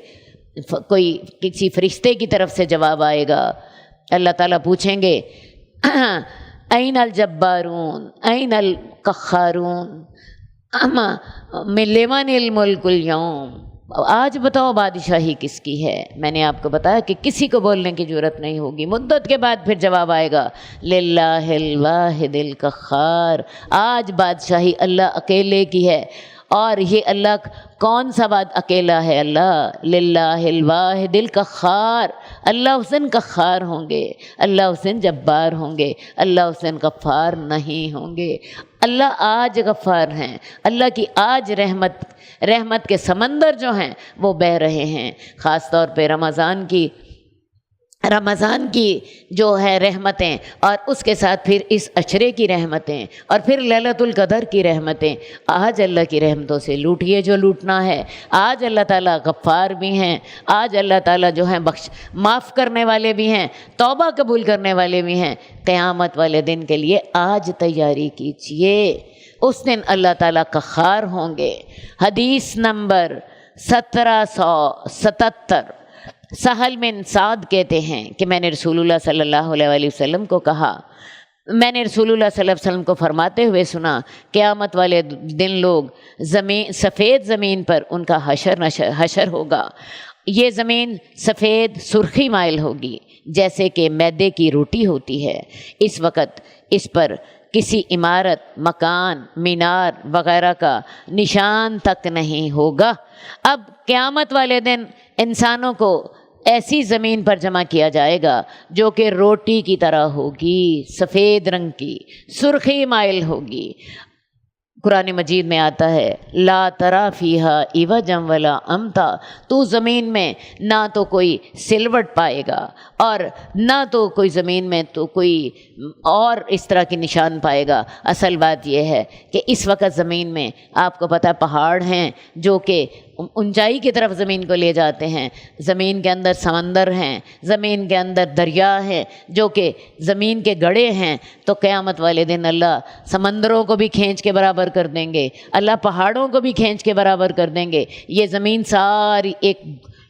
Speaker 2: کوئی کسی فرشتے کی طرف سے جواب آئے گا۔ اللہ تعالیٰ پوچھیں گے این الجبارون این القہارون لمن الملک اليوم، آج بتاؤ بادشاہی کس کی ہے؟ میں نے آپ کو بتایا کہ کسی کو بولنے کی ضرورت نہیں ہوگی، مدت کے بعد پھر جواب آئے گا للہ الواحد القہار، آج بادشاہی اللہ اکیلے کی ہے۔ اور یہ اللہ کون سا بات اکیلا ہے؟ اللہ للہ الواحد القہار، اللہ اس دن قہار ہوں گے، اللہ اس دن جبار ہوں گے، اللہ اس دن غفار نہیں ہوں گے۔ اللہ آج غفار ہیں، اللہ کی آج رحمت کے سمندر جو ہیں وہ بہہ رہے ہیں، خاص طور پہ رمضان کی جو ہے رحمتیں، اور اس کے ساتھ پھر اس عشرے کی رحمتیں، اور پھر لیلۃ القدر کی رحمتیں۔ آج اللہ کی رحمتوں سے لوٹیے جو لوٹنا ہے۔ آج اللہ تعالیٰ غفار بھی ہیں، آج اللہ تعالیٰ جو ہیں معاف کرنے والے بھی ہیں، توبہ قبول کرنے والے بھی ہیں۔ قیامت والے دن کے لیے آج تیاری کیجیے، اس دن اللہ تعالیٰ قہار ہوں گے۔ حدیث نمبر 1777 سہل بن سعد کہتے ہیں کہ میں نے رسول اللہ صلی اللہ علیہ وسلم کو کہا، میں نے رسول اللہ صلی اللہ علیہ وسلم کو فرماتے ہوئے سنا قیامت والے دن لوگ سفید زمین پر ان کا حشر ہوگا، یہ زمین سفید سرخی مائل ہوگی جیسے کہ میدے کی روٹی ہوتی ہے۔ اس وقت اس پر کسی عمارت، مکان، مینار وغیرہ کا نشان تک نہیں ہوگا۔ اب قیامت والے دن انسانوں کو ایسی زمین پر جمع کیا جائے گا جو کہ روٹی کی طرح ہوگی، سفید رنگ کی، سرخی مائل ہوگی۔ قرآن مجید میں آتا ہے لا تری فیہا عوجا ولا امتا، تو زمین میں نہ تو کوئی سلوٹ پائے گا اور نہ تو کوئی زمین میں تو کوئی اور اس طرح کی نشان پائے گا۔ اصل بات یہ ہے کہ اس وقت زمین میں آپ کو پتہ ہے پہاڑ ہیں جو کہ اونچائی کی طرف زمین کو لے جاتے ہیں، زمین کے اندر سمندر ہیں، زمین کے اندر دریا ہیں جو کہ زمین کے گڑھے ہیں۔ تو قیامت والے دن اللہ سمندروں کو بھی کھینچ کے برابر کر دیں گے، اللہ پہاڑوں کو بھی کھینچ کے برابر کر دیں گے، یہ زمین ساری ایک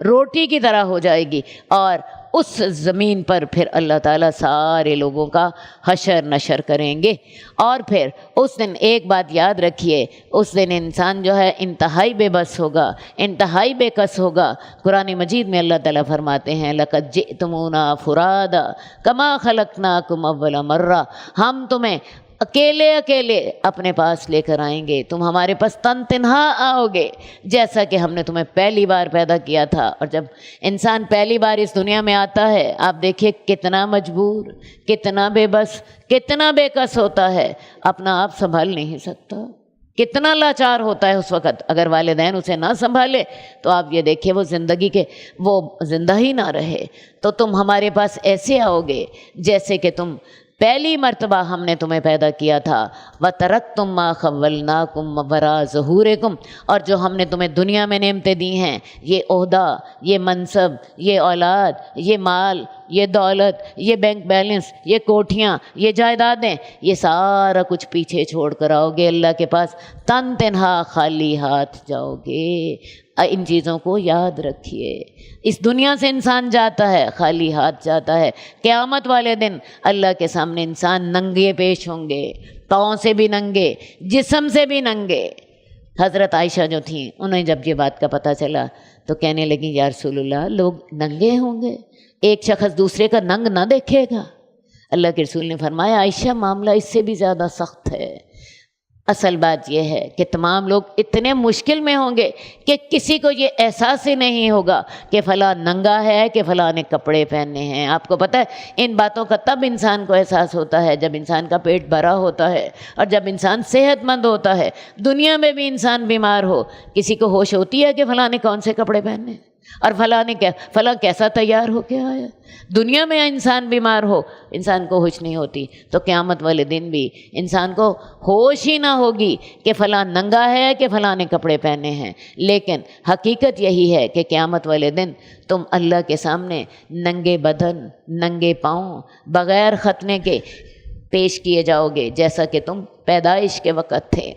Speaker 2: روٹی کی طرح ہو جائے گی، اور اس زمین پر پھر اللہ تعالیٰ سارے لوگوں کا حشر نشر کریں گے۔ اور پھر اس دن ایک بات یاد رکھیے، اس دن انسان جو ہے انتہائی بے بس ہوگا، انتہائی بے کس ہوگا۔ قرآن مجید میں اللہ تعالیٰ فرماتے ہیں لَقَدْ جِئْتُمُونَا فُرَادًا كَمَا خَلَقْنَاكُمْ أَوَّلَ مَرَّةٍ، ہم تمہیں اکیلے اپنے پاس لے کر آئیں گے، تم ہمارے پاس تن تنہا آؤ گے جیسا کہ ہم نے تمہیں پہلی بار پیدا کیا تھا۔ اور جب انسان پہلی بار اس دنیا میں آتا ہے، آپ دیکھیے کتنا مجبور، کتنا بے بس، کتنا بے کس ہوتا ہے، اپنا آپ سنبھال نہیں سکتا، کتنا لاچار ہوتا ہے اس وقت۔ اگر والدین اسے نہ سنبھالے تو آپ یہ دیکھیے وہ زندہ ہی نہ رہے۔ تو تم ہمارے پاس ایسے آؤ گے جیسے کہ تم پہلی مرتبہ ہم نے تمہیں پیدا کیا تھا، وَتَرَكْتُم مَّا خَوَّلْنَاكُمْ وَرَاءَ ظُهُورِكُمْ، اور جو ہم نے تمہیں دنیا میں نعمتیں دی ہیں، یہ عہدہ، یہ منصب، یہ اولاد، یہ مال، یہ دولت، یہ بینک بیلنس، یہ کوٹھیاں، یہ جائیدادیں، یہ سارا کچھ پیچھے چھوڑ کر آؤ گے اللہ کے پاس، تن تنہا خالی ہاتھ جاؤ گے۔ ان چیزوں کو یاد رکھیے۔ اس دنیا سے انسان جاتا ہے خالی ہاتھ جاتا ہے، قیامت والے دن اللہ کے سامنے انسان ننگے پیش ہوں گے، پاؤں سے بھی ننگے، جسم سے بھی ننگے۔ حضرت عائشہ جو تھیں، انہیں جب یہ بات کا پتہ چلا تو کہنے لگیں یا رسول اللہ، لوگ ننگے ہوں گے، ایک شخص دوسرے کا ننگ نہ دیکھے گا؟ اللہ کے رسول نے فرمایا عائشہ معاملہ اس سے بھی زیادہ سخت ہے۔ اصل بات یہ ہے کہ تمام لوگ اتنے مشکل میں ہوں گے کہ کسی کو یہ احساس ہی نہیں ہوگا کہ فلاں ننگا ہے، کہ فلاں نے کپڑے پہنے ہیں۔ آپ کو پتہ ہے ان باتوں کا تب انسان کو احساس ہوتا ہے جب انسان کا پیٹ بھرا ہوتا ہے اور جب انسان صحت مند ہوتا ہے۔ دنیا میں بھی انسان بیمار ہو، کسی کو ہوش ہوتی ہے کہ فلاں نے کون سے کپڑے پہنے ہیں اور فلاں کیسا تیار ہو کے آیا۔ دنیا میں انسان بیمار ہو، انسان کو ہوش نہیں ہوتی، تو قیامت والے دن بھی انسان کو ہوش ہی نہ ہوگی کہ فلاں ننگا ہے، کہ فلاں نے کپڑے پہنے ہیں۔ لیکن حقیقت یہی ہے کہ قیامت والے دن تم اللہ کے سامنے ننگے بدن، ننگے پاؤں، بغیر ختنے کے پیش کیے جاؤ گے جیسا کہ تم پیدائش کے وقت تھے۔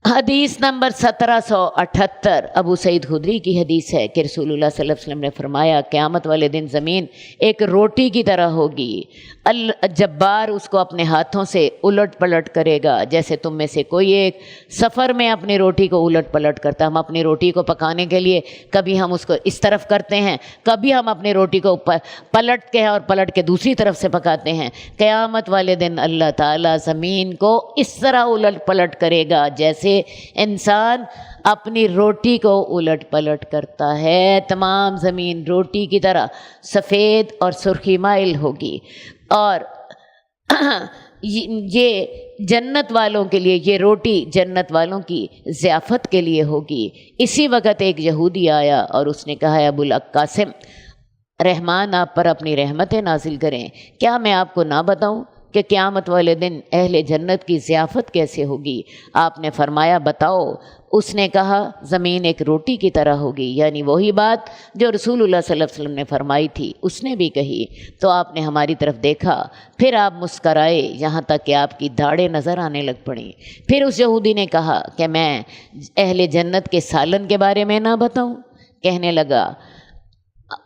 Speaker 2: حدیث نمبر 1778 ابو سعید خدری کی حدیث ہے کہ رسول اللہ صلی اللہ علیہ وسلم نے فرمایا قیامت والے دن زمین ایک روٹی کی طرح ہوگی، الجبار اس کو اپنے ہاتھوں سے الٹ پلٹ کرے گا، جیسے تم میں سے کوئی ایک سفر میں اپنی روٹی کو الٹ پلٹ کرتا ہے۔ ہم اپنی روٹی کو پکانے کے لیے کبھی ہم اس کو اس طرف کرتے ہیں، کبھی ہم اپنی روٹی کو پلٹتے ہیں اور پلٹ کے دوسری طرف سے پکاتے ہیں۔ قیامت والے دن اللہ تعالیٰ زمین کو اس طرح الٹ پلٹ کرے گا جیسے انسان اپنی روٹی کو الٹ پلٹ کرتا ہے۔ تمام زمین روٹی کی طرح سفید اور سرخی مائل ہوگی، اور یہ جنت والوں کے لیے، یہ روٹی جنت والوں کی ضیافت کے لیے ہوگی۔ اسی وقت ایک یہودی آیا اور اس نے کہا ابو القاسم، رحمان آپ پر اپنی رحمتیں نازل کریں، کیا میں آپ کو نہ بتاؤں کہ قیامت والے دن اہل جنت کی ضیافت کیسے ہوگی؟ آپ نے فرمایا بتاؤ۔ اس نے کہا زمین ایک روٹی کی طرح ہوگی، یعنی وہی بات جو رسول اللہ صلی اللہ علیہ وسلم نے فرمائی تھی اس نے بھی کہی۔ تو آپ نے ہماری طرف دیکھا، پھر آپ مسکرائے یہاں تک کہ آپ کی داڑھیں نظر آنے لگ پڑیں۔ پھر اس یہودی نے کہا کہ میں اہل جنت کے سالن کے بارے میں نہ بتاؤں؟ کہنے لگا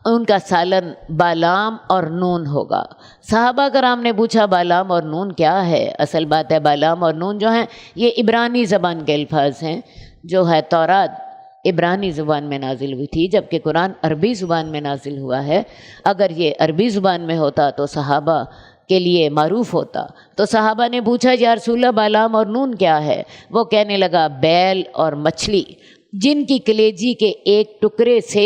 Speaker 2: ان کا سالن بالام اور نون ہوگا۔ صحابہ کرام نے پوچھا بالام اور نون کیا ہے؟ اصل بات ہے بالام اور نون جو ہیں یہ عبرانی زبان کے الفاظ ہیں، جو ہے تورات عبرانی زبان میں نازل ہوئی تھی، جبکہ قرآن عربی زبان میں نازل ہوا ہے۔ اگر یہ عربی زبان میں ہوتا تو صحابہ کے لیے معروف ہوتا۔ تو صحابہ نے پوچھا یا رسول اللہ بالام اور نون کیا ہے؟ وہ کہنے لگا بیل اور مچھلی جن کی کلیجی کے ایک ٹکڑے سے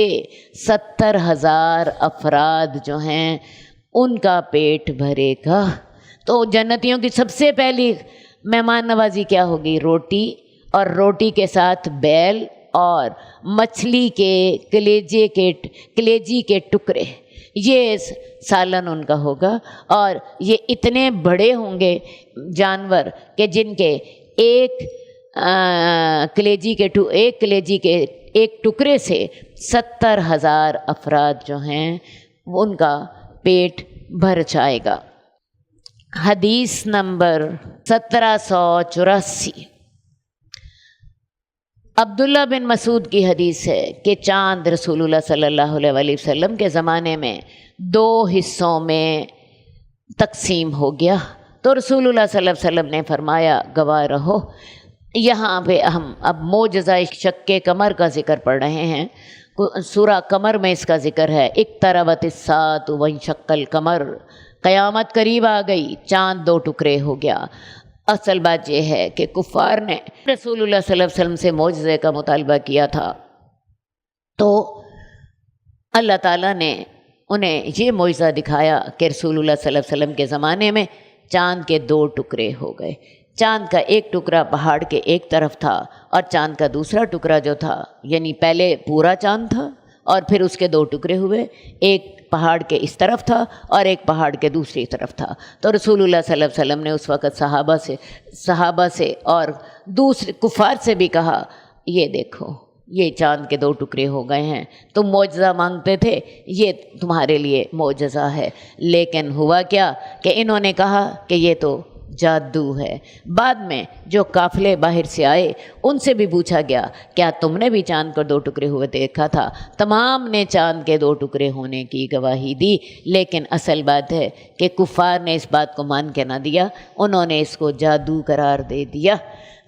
Speaker 2: 70,000 افراد جو ہیں ان کا پیٹ بھرے گا۔ تو جنتیوں کی سب سے پہلی مہمان نوازی کیا ہوگی؟ روٹی، اور روٹی کے ساتھ بیل اور مچھلی کے کلیجی کے ٹکڑے، یہ سالن ان کا ہوگا۔ اور یہ اتنے بڑے ہوں گے جانور کہ جن کے ایک کلیجی کے ایک ٹکڑے سے 70,000 افراد جو ہیں ان کا پیٹ بھر جائے گا۔ حدیث نمبر 1784 عبداللہ بن مسعود کی حدیث ہے کہ چاند رسول اللہ صلی اللہ علیہ وسلم کے زمانے میں 2 حصوں میں تقسیم ہو گیا، تو رسول اللہ صلی اللہ علیہ وسلم نے فرمایا گواہ رہو۔ یہاں پہ ہم اب معجزہ شق قمر کا ذکر پڑھ رہے ہیں۔ سورہ قمر میں اس کا ذکر ہے، اقتربت الساعۃ وانشق القمر، قیامت قریب آ گئی، چاند 2 ٹکڑے ہو گیا۔ اصل بات یہ ہے کہ کفار نے رسول اللہ صلی اللہ علیہ وسلم سے معجزے کا مطالبہ کیا تھا، تو اللہ تعالیٰ نے انہیں یہ معجزہ دکھایا کہ رسول اللہ صلی اللہ علیہ وسلم کے زمانے میں چاند کے 2 ٹکڑے ہو گئے۔ چاند کا ایک ٹکڑا پہاڑ کے ایک طرف تھا، اور چاند کا دوسرا ٹکڑا جو تھا، یعنی پہلے پورا چاند تھا اور پھر اس کے دو ٹکڑے ہوئے، ایک پہاڑ کے اس طرف تھا اور ایک پہاڑ کے دوسری طرف تھا۔ تو رسول اللہ صلی اللہ علیہ وسلم نے اس وقت صحابہ سے اور دوسرے کفار سے بھی کہا، یہ دیکھو یہ چاند کے دو ٹکڑے ہو گئے ہیں، تم معجزہ مانگتے تھے، یہ تمہارے لیے معجزہ ہے۔ لیکن ہوا کیا کہ انہوں نے کہا کہ یہ تو جادو ہے۔ بعد میں جو قافلے باہر سے آئے ان سے بھی پوچھا گیا، کیا تم نے بھی چاند کو دو ٹکڑے ہوئے دیکھا تھا؟ تمام نے چاند کے دو ٹکڑے ہونے کی گواہی دی، لیکن اصل بات ہے کہ کفار نے اس بات کو مان کے نہ دیا، انہوں نے اس کو جادو قرار دے دیا۔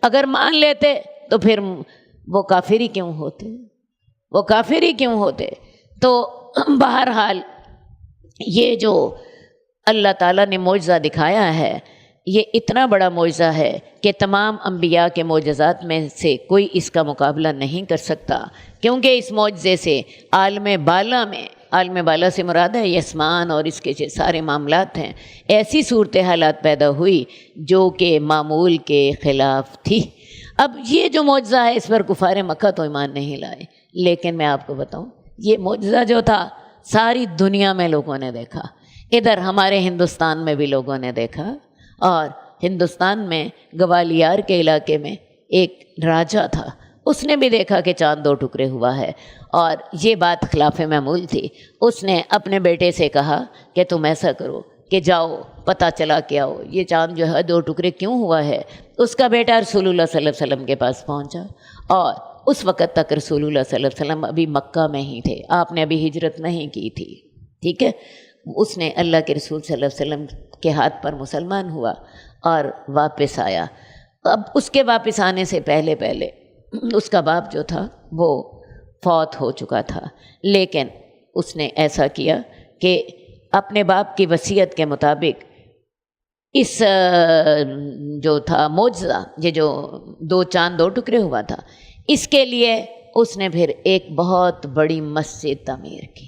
Speaker 2: اگر مان لیتے تو پھر وہ کافر ہی کیوں ہوتے؟ تو بہرحال یہ جو اللہ تعالیٰ نے معجزہ دکھایا ہے، یہ اتنا بڑا معجزہ ہے کہ تمام انبیاء کے معجزات میں سے کوئی اس کا مقابلہ نہیں کر سکتا، کیونکہ اس معجزے سے عالم بالا سے مراد ہے یہ آسمان اور اس کے جو سارے معاملات ہیں، ایسی صورتحالات پیدا ہوئی جو کہ معمول کے خلاف تھی۔ اب یہ جو معجزہ ہے اس پر کفار مکہ تو ایمان نہیں لائے، لیکن میں آپ کو بتاؤں یہ معجزہ جو تھا ساری دنیا میں لوگوں نے دیکھا، ادھر ہمارے ہندوستان میں بھی لوگوں نے دیکھا، اور ہندوستان میں گوالیار کے علاقے میں ایک راجا تھا، اس نے بھی دیکھا کہ چاند دو ٹکڑے ہوا ہے، اور یہ بات خلاف معمول تھی۔ اس نے اپنے بیٹے سے کہا کہ تم ایسا کرو کہ جاؤ پتہ چلا کے آؤ یہ چاند جو ہے دو ٹکڑے کیوں ہوا ہے۔ اس کا بیٹا رسول اللہ صلی اللہ علیہ وسلم کے پاس پہنچا، اور اس وقت تک رسول اللہ صلی اللہ علیہ وسلم ابھی مکہ میں ہی تھے، آپ نے ابھی ہجرت نہیں کی تھی، ٹھیک ہے۔ اس نے اللہ کے رسول صلی اللہ علیہ وسلم کے ہاتھ پر مسلمان ہوا اور واپس آیا۔ اب اس کے واپس آنے سے پہلے اس کا باپ جو تھا وہ فوت ہو چکا تھا، لیکن اس نے ایسا کیا کہ اپنے باپ کی وصیت کے مطابق اس جو تھا معجزہ، یہ جو دو چاند دو ٹکڑے ہوا تھا، اس کے لیے اس نے پھر ایک بہت بڑی مسجد تعمیر کی۔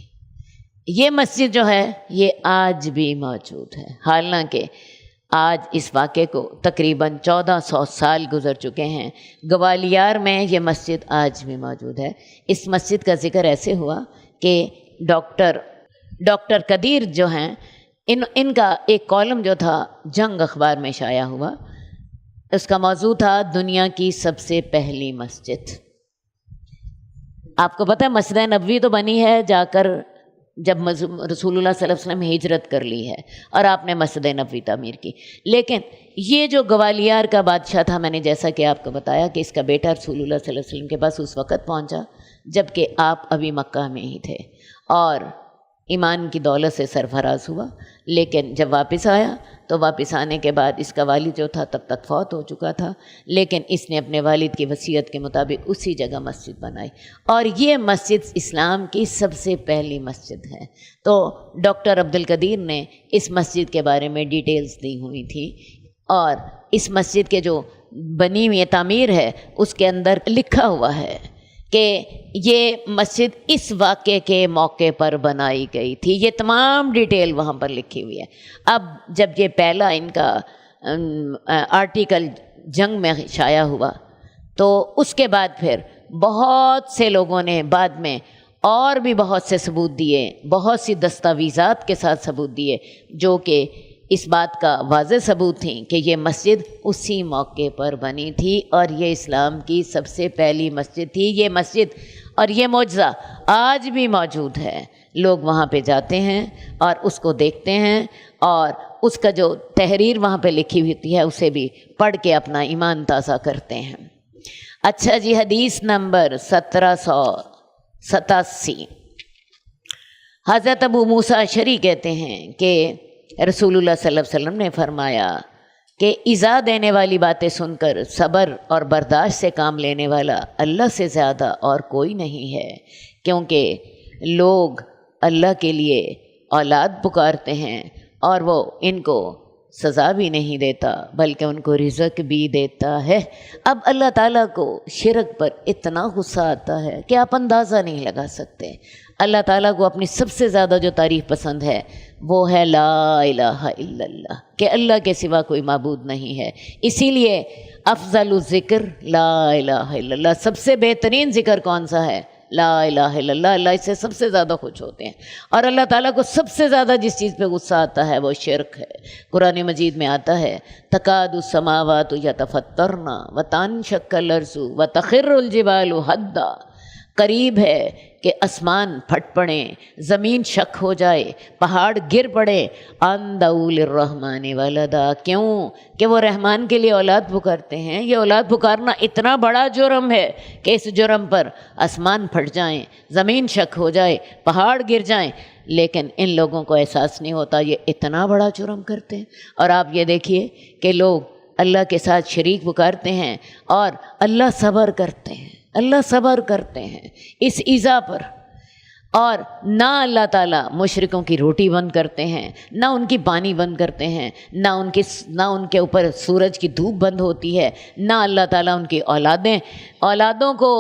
Speaker 2: یہ مسجد جو ہے یہ آج بھی موجود ہے، حالانکہ آج اس واقعے کو تقریباً 1400 سال گزر چکے ہیں، گوالیار میں یہ مسجد آج بھی موجود ہے۔ اس مسجد کا ذکر ایسے ہوا کہ ڈاکٹر قدیر جو ہیں ان کا ایک کالم جو تھا جنگ اخبار میں شائع ہوا، اس کا موضوع تھا دنیا کی سب سے پہلی مسجد۔ آپ کو پتہ ہے مسجد نبوی تو بنی ہے جا کر جب رسول اللہ صلی اللہ علیہ وسلم ہجرت کر لی ہے اور آپ نے مسجد نبوی تعمیر کی، لیکن یہ جو گوالیار کا بادشاہ تھا، میں نے جیسا کہ آپ کو بتایا کہ اس کا بیٹا رسول اللہ صلی اللہ علیہ وسلم کے پاس اس وقت پہنچا جب کہ آپ ابھی مکہ میں ہی تھے اور ایمان کی دولت سے سرفراز ہوا، لیکن جب واپس آیا تو واپس آنے کے بعد اس کا والد جو تھا تب تک فوت ہو چکا تھا، لیکن اس نے اپنے والد کی وصیت کے مطابق اسی جگہ مسجد بنائی، اور یہ مسجد اسلام کی سب سے پہلی مسجد ہے۔ تو ڈاکٹر عبدالقدیر نے اس مسجد کے بارے میں ڈیٹیلز دی ہوئی تھی، اور اس مسجد کے جو بنی ہوئی تعمیر ہے اس کے اندر لکھا ہوا ہے کہ یہ مسجد اس واقعے کے موقع پر بنائی گئی تھی، یہ تمام ڈیٹیل وہاں پر لکھی ہوئی ہے۔ اب جب یہ پہلا ان کا آرٹیکل جنگ میں شائع ہوا تو اس کے بعد پھر بہت سے لوگوں نے بعد میں اور بھی بہت سے ثبوت دیے، بہت سی دستاویزات کے ساتھ ثبوت دیے جو کہ اس بات کا واضح ثبوت تھیں کہ یہ مسجد اسی موقع پر بنی تھی اور یہ اسلام کی سب سے پہلی مسجد تھی۔ یہ مسجد اور یہ معجزہ آج بھی موجود ہے، لوگ وہاں پہ جاتے ہیں اور اس کو دیکھتے ہیں، اور اس کا جو تحریر وہاں پہ لکھی ہوئی ہے اسے بھی پڑھ کے اپنا ایمان تازہ کرتے ہیں۔ اچھا جی، حدیث نمبر 1787، حضرت ابو موسیٰ اشعری کہتے ہیں کہ رسول اللہ صلی اللہ علیہ وسلم نے فرمایا کہ ایذا دینے والی باتیں سن کر صبر اور برداشت سے کام لینے والا اللہ سے زیادہ اور کوئی نہیں ہے، کیونکہ لوگ اللہ کے لیے اولاد پکارتے ہیں اور وہ ان کو سزا بھی نہیں دیتا بلکہ ان کو رزق بھی دیتا ہے۔ اب اللہ تعالیٰ کو شرک پر اتنا غصہ آتا ہے کہ آپ اندازہ نہیں لگا سکتے۔ اللہ تعالیٰ کو اپنی سب سے زیادہ جو تعریف پسند ہے وہ ہے لا الہ الا اللہ، کہ اللہ کے سوا کوئی معبود نہیں ہے۔ اسی لیے افضل الذکر لا الہ الا اللہ، سب سے بہترین ذکر کون سا ہے؟ لا الہ الا اللہ، اللہ اس سے سب سے زیادہ خوش ہوتے ہیں۔ اور اللہ تعالیٰ کو سب سے زیادہ جس چیز پہ غصہ آتا ہے وہ شرک ہے۔ قرآن مجید میں آتا ہے تکاد السماوات یتفطرن وتنشق الارض وتخر الجبال ہدا، قریب ہے کہ آسمان پھٹ پڑیں، زمین شک ہو جائے، پہاڑ گر پڑے، ان دعوا للرحمن ولدا، کیوں کہ وہ رحمان کے لیے اولاد پکارتے ہیں۔ یہ اولاد پکارنا اتنا بڑا جرم ہے کہ اس جرم پر آسمان پھٹ جائیں، زمین شک ہو جائے، پہاڑ گر جائیں، لیکن ان لوگوں کو احساس نہیں ہوتا یہ اتنا بڑا جرم کرتے ہیں۔ اور آپ یہ دیکھیے کہ لوگ اللہ کے ساتھ شریک پکارتے ہیں اور اللہ صبر کرتے ہیں، اللہ صبر کرتے ہیں اس ایذا پر، اور نہ اللہ تعالیٰ مشرکوں کی روٹی بند کرتے ہیں، نہ ان کی پانی بند کرتے ہیں، نہ ان کے اوپر سورج کی دھوپ بند ہوتی ہے، نہ اللہ تعالیٰ ان کی اولادوں کو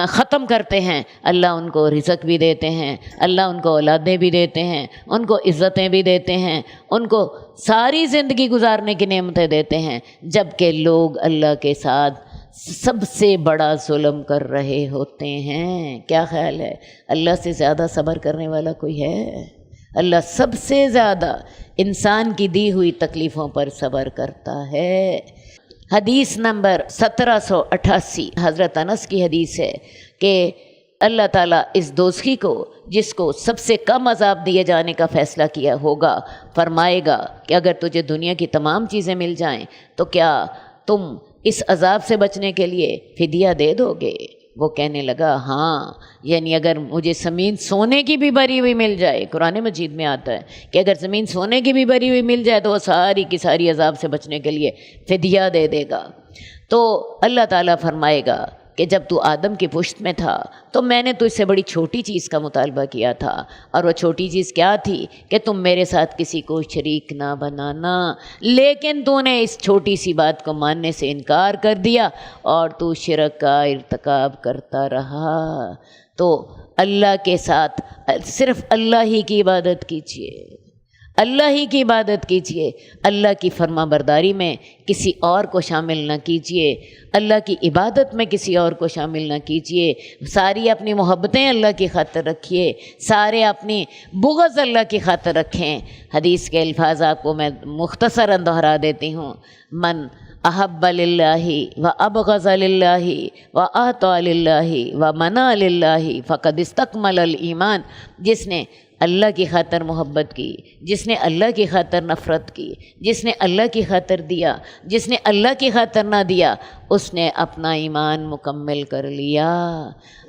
Speaker 2: ختم کرتے ہیں۔ اللہ ان کو رزق بھی دیتے ہیں، اللہ ان کو اولادیں بھی دیتے ہیں، ان کو عزتیں بھی دیتے ہیں، ان کو ساری زندگی گزارنے کی نعمتیں دیتے ہیں، جبکہ لوگ اللہ کے ساتھ سب سے بڑا ظلم کر رہے ہوتے ہیں۔ کیا خیال ہے اللہ سے زیادہ صبر کرنے والا کوئی ہے؟ اللہ سب سے زیادہ انسان کی دی ہوئی تکلیفوں پر صبر کرتا ہے۔ حدیث نمبر 1788 حضرت انس کی حدیث ہے کہ اللہ تعالیٰ اس دوزخی کو، جس کو سب سے کم عذاب دیے جانے کا فیصلہ کیا ہوگا، فرمائے گا کہ اگر تجھے دنیا کی تمام چیزیں مل جائیں تو کیا تم اس عذاب سے بچنے کے لیے فدیہ دے دو گے؟ وہ کہنے لگا ہاں، یعنی اگر مجھے زمین سونے کی بھی بھری ہوئی مل جائے، قرآن مجید میں آتا ہے کہ اگر زمین سونے کی بھی بھری ہوئی مل جائے تو وہ ساری کی ساری عذاب سے بچنے کے لیے فدیہ دے دے گا۔ تو اللہ تعالیٰ فرمائے گا کہ جب تو آدم کی پشت میں تھا تو میں نے تجھ سے بڑی چھوٹی چیز کا مطالبہ کیا تھا، اور وہ چھوٹی چیز کیا تھی کہ تم میرے ساتھ کسی کو شریک نہ بنانا، لیکن تو نے اس چھوٹی سی بات کو ماننے سے انکار کر دیا اور تو شرک کا ارتکاب کرتا رہا۔ تو اللہ کے ساتھ صرف اللہ ہی کی عبادت کیجیے، اللہ ہی کی عبادت کیجیے، اللہ کی فرما برداری میں کسی اور کو شامل نہ کیجیے، اللہ کی عبادت میں کسی اور کو شامل نہ کیجیے، ساری اپنی محبتیں اللہ کی خاطر رکھیے، سارے اپنی بغض اللہ کی خاطر رکھیں۔ حدیث کے الفاظ آپ کو میں مختصراً دہرا دیتی ہوں، من احب للہ و ابغض للہ و اعطى للہ و منع للہ فقد استکمل الایمان، جس نے اللہ کی خاطر محبت کی، جس نے اللہ کی خاطر نفرت کی، جس نے اللہ کی خاطر دیا، جس نے اللہ کی خاطر نہ دیا، اس نے اپنا ایمان مکمل کر لیا۔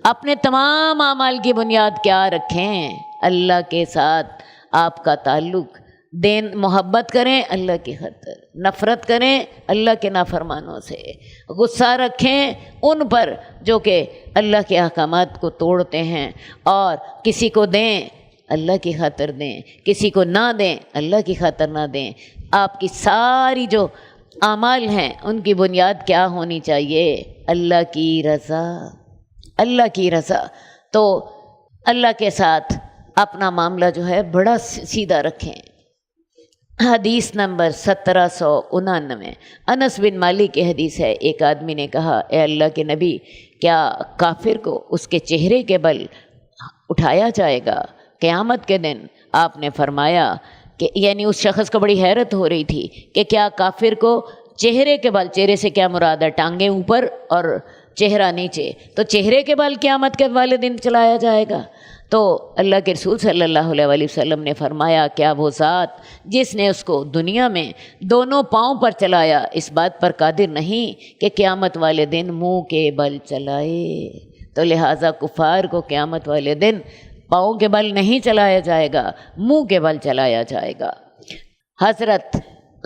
Speaker 2: اپنے تمام اعمال کی بنیاد کیا رکھیں؟ اللہ کے ساتھ آپ کا تعلق، محبت کریں اللہ کی خاطر، نفرت کریں اللہ کے نافرمانوں سے، غصہ رکھیں ان پر جو کہ اللہ کے احکامات کو توڑتے ہیں، اور کسی کو دیں اللہ کی خاطر دیں، کسی کو نہ دیں اللہ کی خاطر نہ دیں۔ آپ کی ساری جو اعمال ہیں ان کی بنیاد کیا ہونی چاہیے؟ اللہ کی رضا، اللہ کی رضا۔ تو اللہ کے ساتھ اپنا معاملہ جو ہے بڑا سیدھا رکھیں۔ حدیث نمبر 1799 انس بن مالک کی حدیث ہے، ایک آدمی نے کہا اے اللہ کے نبی، کیا کافر کو اس کے چہرے کے بل اٹھایا جائے گا قیامت کے دن؟ آپ نے فرمایا کہ یعنی اس شخص کو بڑی حیرت ہو رہی تھی کہ کیا کافر کو چہرے کے بل، چہرے سے کیا مراد ہے؟ ٹانگیں اوپر اور چہرہ نیچے، تو چہرے کے بل قیامت کے والے دن چلایا جائے گا؟ تو اللہ کے رسول صلی اللہ علیہ وآلہ وسلم نے فرمایا کیا وہ ذات جس نے اس کو دنیا میں دونوں پاؤں پر چلایا اس بات پر قادر نہیں کہ قیامت والے دن منہ کے بل چلائے؟ تو لہٰذا کفار کو قیامت والے دن پاؤں کے بل نہیں چلایا جائے گا، منہ کے بل چلایا جائے گا۔ حضرت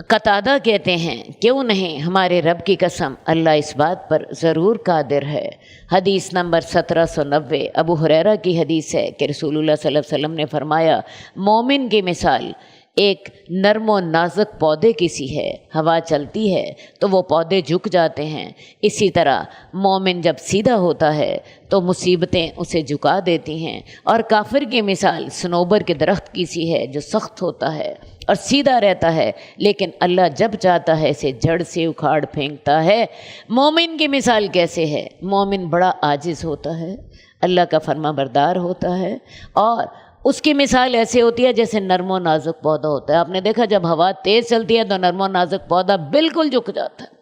Speaker 2: قتادہ کہتے ہیں کیوں نہیں، ہمارے رب کی قسم اللہ اس بات پر ضرور قادر ہے۔ حدیث نمبر 1790 ابو ہریرہ کی حدیث ہے کہ رسول اللہ صلی اللہ علیہ وسلم نے فرمایا مومن کی مثال ایک نرم و نازک پودے کی سی ہے، ہوا چلتی ہے تو وہ پودے جھک جاتے ہیں، اسی طرح مومن جب سیدھا ہوتا ہے تو مصیبتیں اسے جھکا دیتی ہیں، اور کافر کی مثال صنوبر کے درخت کی سی ہے جو سخت ہوتا ہے اور سیدھا رہتا ہے، لیکن اللہ جب چاہتا ہے اسے جڑ سے اکھاڑ پھینکتا ہے۔ مومن کی مثال کیسے ہے؟ مومن بڑا عاجز ہوتا ہے، اللہ کا فرما بردار ہوتا ہے، اور اس کی مثال ایسے ہوتی ہے جیسے نرم و نازک پودا ہوتا ہے۔ آپ نے دیکھا جب ہوا تیز چلتی ہے تو نرم و نازک پودا بالکل جھک جاتا ہے۔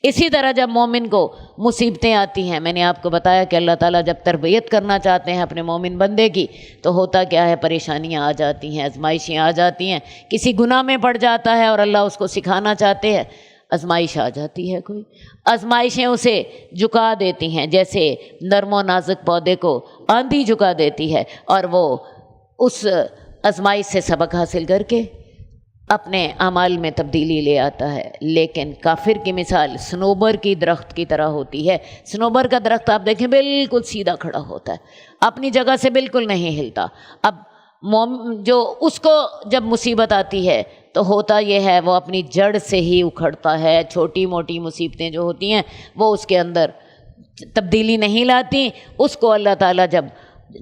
Speaker 2: اسی طرح جب مومن کو مصیبتیں آتی ہیں، میں نے آپ کو بتایا کہ اللہ تعالیٰ جب تربیت کرنا چاہتے ہیں اپنے مومن بندے کی تو ہوتا کیا ہے، پریشانیاں آ جاتی ہیں، آزمائشیں آ جاتی ہیں، کسی گناہ میں پڑ جاتا ہے اور اللہ اس کو سکھانا چاہتے ہیں، آزمائش آ جاتی ہے، کوئی آزمائشیں اسے جھکا دیتی ہیں، جیسے نرم و نازک پودے کو آندھی جھکا دیتی ہے، اور وہ اس آزمائش سے سبق حاصل کر کے اپنے اعمال میں تبدیلی لے آتا ہے۔ لیکن کافر کی مثال صنوبر کی درخت کی طرح ہوتی ہے۔ صنوبر کا درخت آپ دیکھیں بالکل سیدھا کھڑا ہوتا ہے، اپنی جگہ سے بالکل نہیں ہلتا۔ اب جو اس کو جب مصیبت آتی ہے تو ہوتا یہ ہے وہ اپنی جڑ سے ہی اکھڑتا ہے، چھوٹی موٹی مصیبتیں جو ہوتی ہیں وہ اس کے اندر تبدیلی نہیں لاتی۔ اس کو اللہ تعالیٰ جب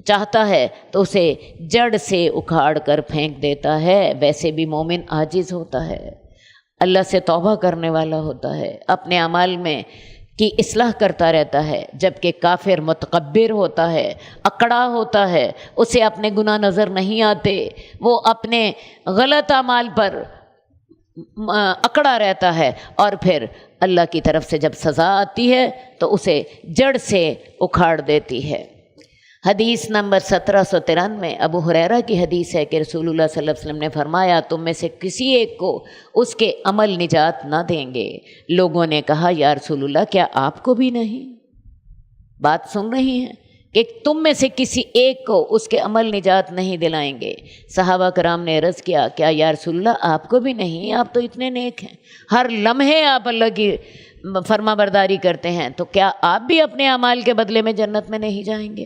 Speaker 2: چاہتا ہے تو اسے جڑ سے اکھاڑ کر پھینک دیتا ہے۔ ویسے بھی مومن عاجز ہوتا ہے، اللہ سے توبہ کرنے والا ہوتا ہے، اپنے اعمال میں کی اصلاح کرتا رہتا ہے، جبکہ کافر متکبر ہوتا ہے، اکڑا ہوتا ہے، اسے اپنے گناہ نظر نہیں آتے، وہ اپنے غلط اعمال پر اکڑا رہتا ہے، اور پھر اللہ کی طرف سے جب سزا آتی ہے تو اسے جڑ سے اکھاڑ دیتی ہے۔ حدیث نمبر 1793 ابو ہریرہ کی حدیث ہے کہ رسول اللہ صلی اللہ علیہ وسلم نے فرمایا، تم میں سے کسی ایک کو اس کے عمل نجات نہ دیں گے۔ لوگوں نے کہا یا رسول اللہ کیا آپ کو بھی نہیں؟ بات سن رہی ہیں کہ تم میں سے کسی ایک کو اس کے عمل نجات نہیں دلائیں گے۔ صحابہ کرام نے عرض کیا کیا یا رسول اللہ آپ کو بھی نہیں؟ آپ تو اتنے نیک ہیں، ہر لمحے آپ اللہ کی فرما برداری کرتے ہیں، تو کیا آپ بھی اپنے اعمال کے بدلے میں جنت میں نہیں جائیں گے؟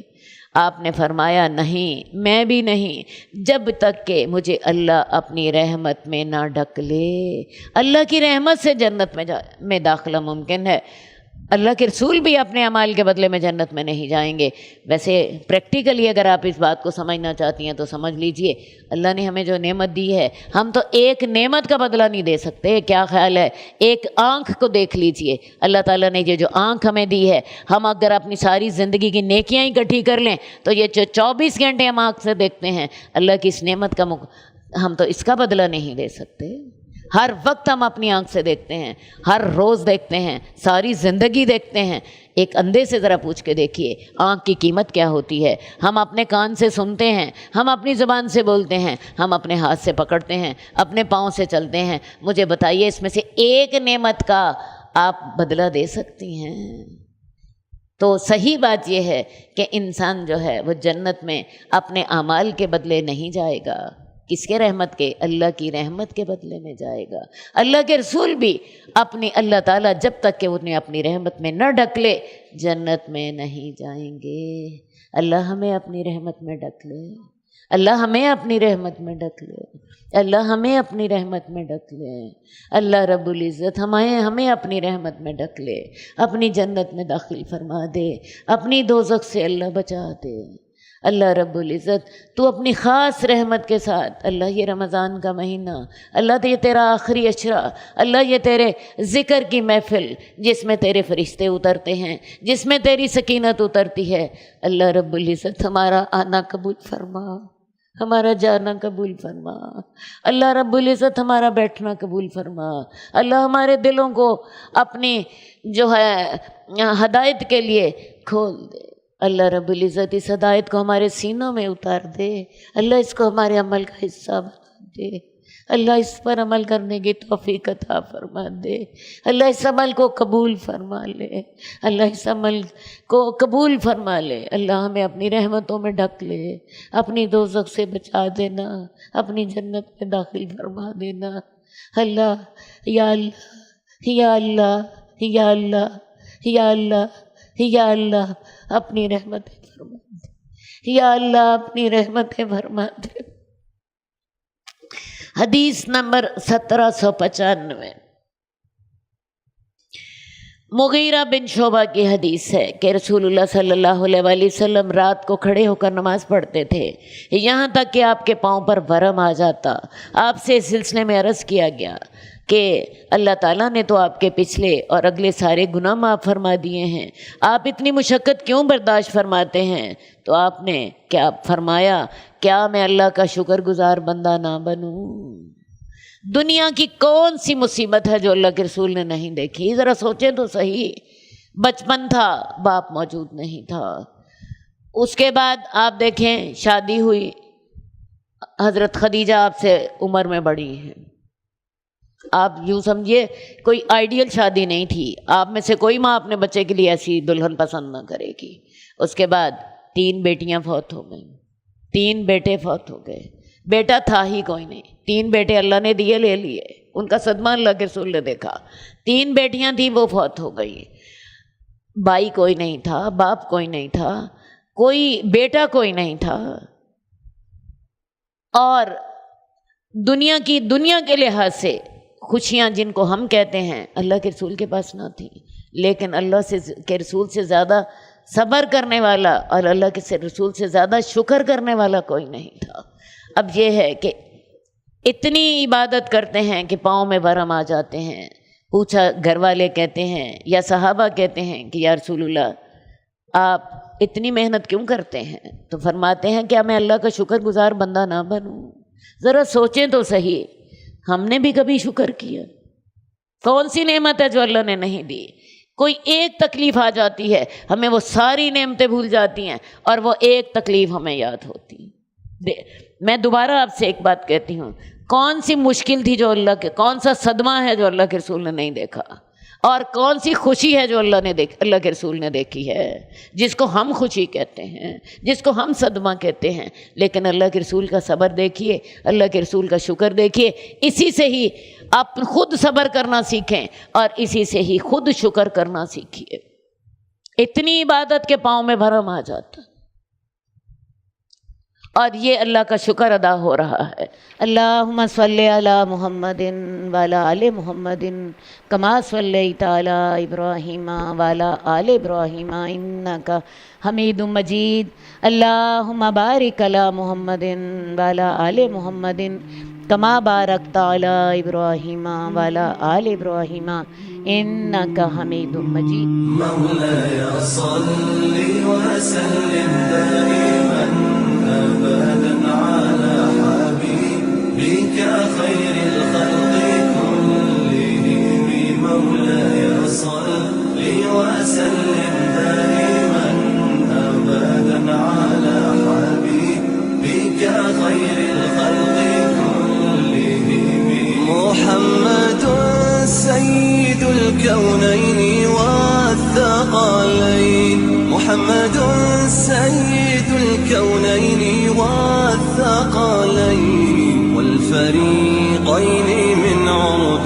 Speaker 2: آپ نے فرمایا نہیں، میں بھی نہیں، جب تک کہ مجھے اللہ اپنی رحمت میں نہ ڈھک لے۔ اللہ کی رحمت سے جنت میں داخلہ ممکن ہے، اللہ کے رسول بھی اپنے اعمال کے بدلے میں جنت میں نہیں جائیں گے۔ ویسے پریکٹیکلی اگر آپ اس بات کو سمجھنا چاہتی ہیں تو سمجھ لیجئے، اللہ نے ہمیں جو نعمت دی ہے ہم تو ایک نعمت کا بدلہ نہیں دے سکتے۔ کیا خیال ہے، ایک آنکھ کو دیکھ لیجئے، اللہ تعالیٰ نے یہ جو آنکھ ہمیں دی ہے، ہم اگر اپنی ساری زندگی کی نیکیاں اکٹھی کر لیں تو یہ جو 24 گھنٹے ہم آنکھ سے دیکھتے ہیں، اللہ کی اس نعمت کا ہم تو اس کا بدلہ نہیں دے سکتے۔ ہر وقت ہم اپنی آنکھ سے دیکھتے ہیں، ہر روز دیکھتے ہیں، ساری زندگی دیکھتے ہیں۔ ایک اندھے سے ذرا پوچھ کے دیکھیے آنکھ کی قیمت کیا ہوتی ہے۔ ہم اپنے کان سے سنتے ہیں، ہم اپنی زبان سے بولتے ہیں، ہم اپنے ہاتھ سے پکڑتے ہیں، اپنے پاؤں سے چلتے ہیں۔ مجھے بتائیے اس میں سے ایک نعمت کا آپ بدلہ دے سکتی ہیں؟ تو صحیح بات یہ ہے کہ انسان جو ہے وہ جنت میں اپنے اعمال کے بدلے نہیں جائے گا۔ کس کے رحمت کے؟ اللہ کی رحمت کے بدلے میں جائے گا۔ اللہ کے رسول بھی اپنی اللہ تعالیٰ جب تک کہ انہیں اپنی رحمت میں نہ ڈھک لے جنت میں نہیں جائیں گے۔ اللہ ہمیں اپنی رحمت میں ڈھک لے، اللہ ہمیں اپنی رحمت میں ڈھک لے، اللہ ہمیں اپنی رحمت میں ڈھک لے۔ اللہ رب العزت ہمیں اپنی رحمت میں ڈھک لے، اپنی جنت میں داخل فرما دے، اپنی دوزخ سے اللہ بچا دے۔ اللہ رب العزت تو اپنی خاص رحمت کے ساتھ، اللہ یہ رمضان کا مہینہ، اللہ یہ تیرا آخری عشرہ، اللہ یہ تیرے ذکر کی محفل جس میں تیرے فرشتے اترتے ہیں، جس میں تیری سکینت اترتی ہے، اللہ رب العزت ہمارا آنا قبول فرما، ہمارا جانا قبول فرما، اللہ رب العزت ہمارا بیٹھنا قبول فرما، اللہ ہمارے دلوں کو اپنی جو ہے ہدایت کے لیے کھول دے۔ اللہ رب العزت اس ہدایت کو ہمارے سینوں میں اتار دے، اللہ اس کو ہمارے عمل کا حصہ بنا دے، اللہ اس پر عمل کرنے کی توفیق عطا فرما دے، اللہ اس عمل کو قبول فرما لے، اللہ اس عمل کو قبول فرما لے، اللہ ہمیں اپنی رحمتوں میں ڈھک لے، اپنی دوزخ سے بچا دینا، اپنی جنت میں داخل فرما دینا۔ اللہ یا اللہ یا اللہ یا اللہ یا اللہ یا اللہ اپنی رحمتیں فرما دے، یا اللہ اپنی رحمتیں فرما دے۔ حدیث نمبر 1795 مغیرہ بن شعبہ کی حدیث ہے کہ رسول اللہ صلی اللہ علیہ وآلہ وسلم رات کو کھڑے ہو کر نماز پڑھتے تھے، یہاں تک کہ آپ کے پاؤں پر ورم آ جاتا۔ آپ سے اس سلسلے میں عرض کیا گیا کہ اللہ تعالیٰ نے تو آپ کے پچھلے اور اگلے سارے گناہ معاف فرما دیے ہیں، آپ اتنی مشقت کیوں برداشت فرماتے ہیں؟ تو آپ نے کیا فرمایا، کیا میں اللہ کا شکر گزار بندہ نہ بنوں؟ دنیا کی کون سی مصیبت ہے جو اللہ کے رسول نے نہیں دیکھی؟ ذرا سوچیں تو صحیح۔ بچپن تھا، باپ موجود نہیں تھا، اس کے بعد آپ دیکھیں شادی ہوئی، حضرت خدیجہ آپ سے عمر میں بڑی ہیں، آپ یوں سمجھیے کوئی آئیڈیل شادی نہیں تھی، آپ میں سے کوئی ماں اپنے بچے کے لیے ایسی دلہن پسند نہ کرے گی۔ اس کے بعد 3 بیٹیاں فوت ہو گئیں، 3 بیٹے فوت ہو گئے، بیٹا تھا ہی کوئی نہیں، 3 بیٹے اللہ نے دیے لے لیے، ان کا صدمہ اللہ کے رسول نے دیکھا۔ 3 بیٹیاں تھیں وہ فوت ہو گئی، بھائی کوئی نہیں تھا، باپ کوئی نہیں تھا، کوئی بیٹا کوئی نہیں تھا، اور دنیا کے لحاظ سے خوشیاں جن کو ہم کہتے ہیں اللہ کے رسول کے پاس نہ تھیں، لیکن اللہ کے رسول سے زیادہ صبر کرنے والا اور اللہ کے رسول سے زیادہ شکر کرنے والا کوئی نہیں تھا۔ اب یہ ہے کہ اتنی عبادت کرتے ہیں کہ پاؤں میں ورم آ جاتے ہیں۔ پوچھا، گھر والے کہتے ہیں یا صحابہ کہتے ہیں کہ یا رسول اللہ آپ اتنی محنت کیوں کرتے ہیں؟ تو فرماتے ہیں کیا میں اللہ کا شکر گزار بندہ نہ بنوں؟ ذرا سوچیں تو صحیح، ہم نے بھی کبھی شکر کیا؟ کون سی نعمت ہے جو اللہ نے نہیں دی؟ کوئی ایک تکلیف آ جاتی ہے، ہمیں وہ ساری نعمتیں بھول جاتی ہیں اور وہ ایک تکلیف ہمیں یاد ہوتی۔ میں دوبارہ آپ سے ایک بات کہتی ہوں، کون سی مشکل تھی جو کون سا صدمہ ہے جو اللہ کے رسول نے نہیں دیکھا، اور کون سی خوشی ہے جو اللہ کے رسول نے دیکھی ہے، جس کو ہم خوشی کہتے ہیں، جس کو ہم صدمہ کہتے ہیں۔ لیکن اللہ کے رسول کا صبر دیکھیے، اللہ کے رسول کا شکر دیکھیے، اسی سے ہی آپ خود صبر کرنا سیکھیں اور اسی سے ہی خود شکر کرنا سیکھیے۔ اتنی عبادت کے پاؤں میں بھرم آ جاتا، اور یہ اللہ کا شکر ادا ہو رہا ہے۔ اللہم صلی علی محمد وعلی آل محمد کما صلیت علی ابراہیم وعلی آل ابراہیم انک حمید مجید۔ اللہم بارک علی محمد وعلی آل محمد کما بارکت علی ابراہیم وعلی آل ابراہیم انک حمید مجید۔
Speaker 3: مولاي صل وسلم دائما أبدا على حبيبك خير الخلق كلهم مولاي صل وسلم دائما أبدا على حبيبك خير الخلق كلهم محمد سيد الكونين والثقلين محمد سيد الكونين والثقلين والفريقين من عرب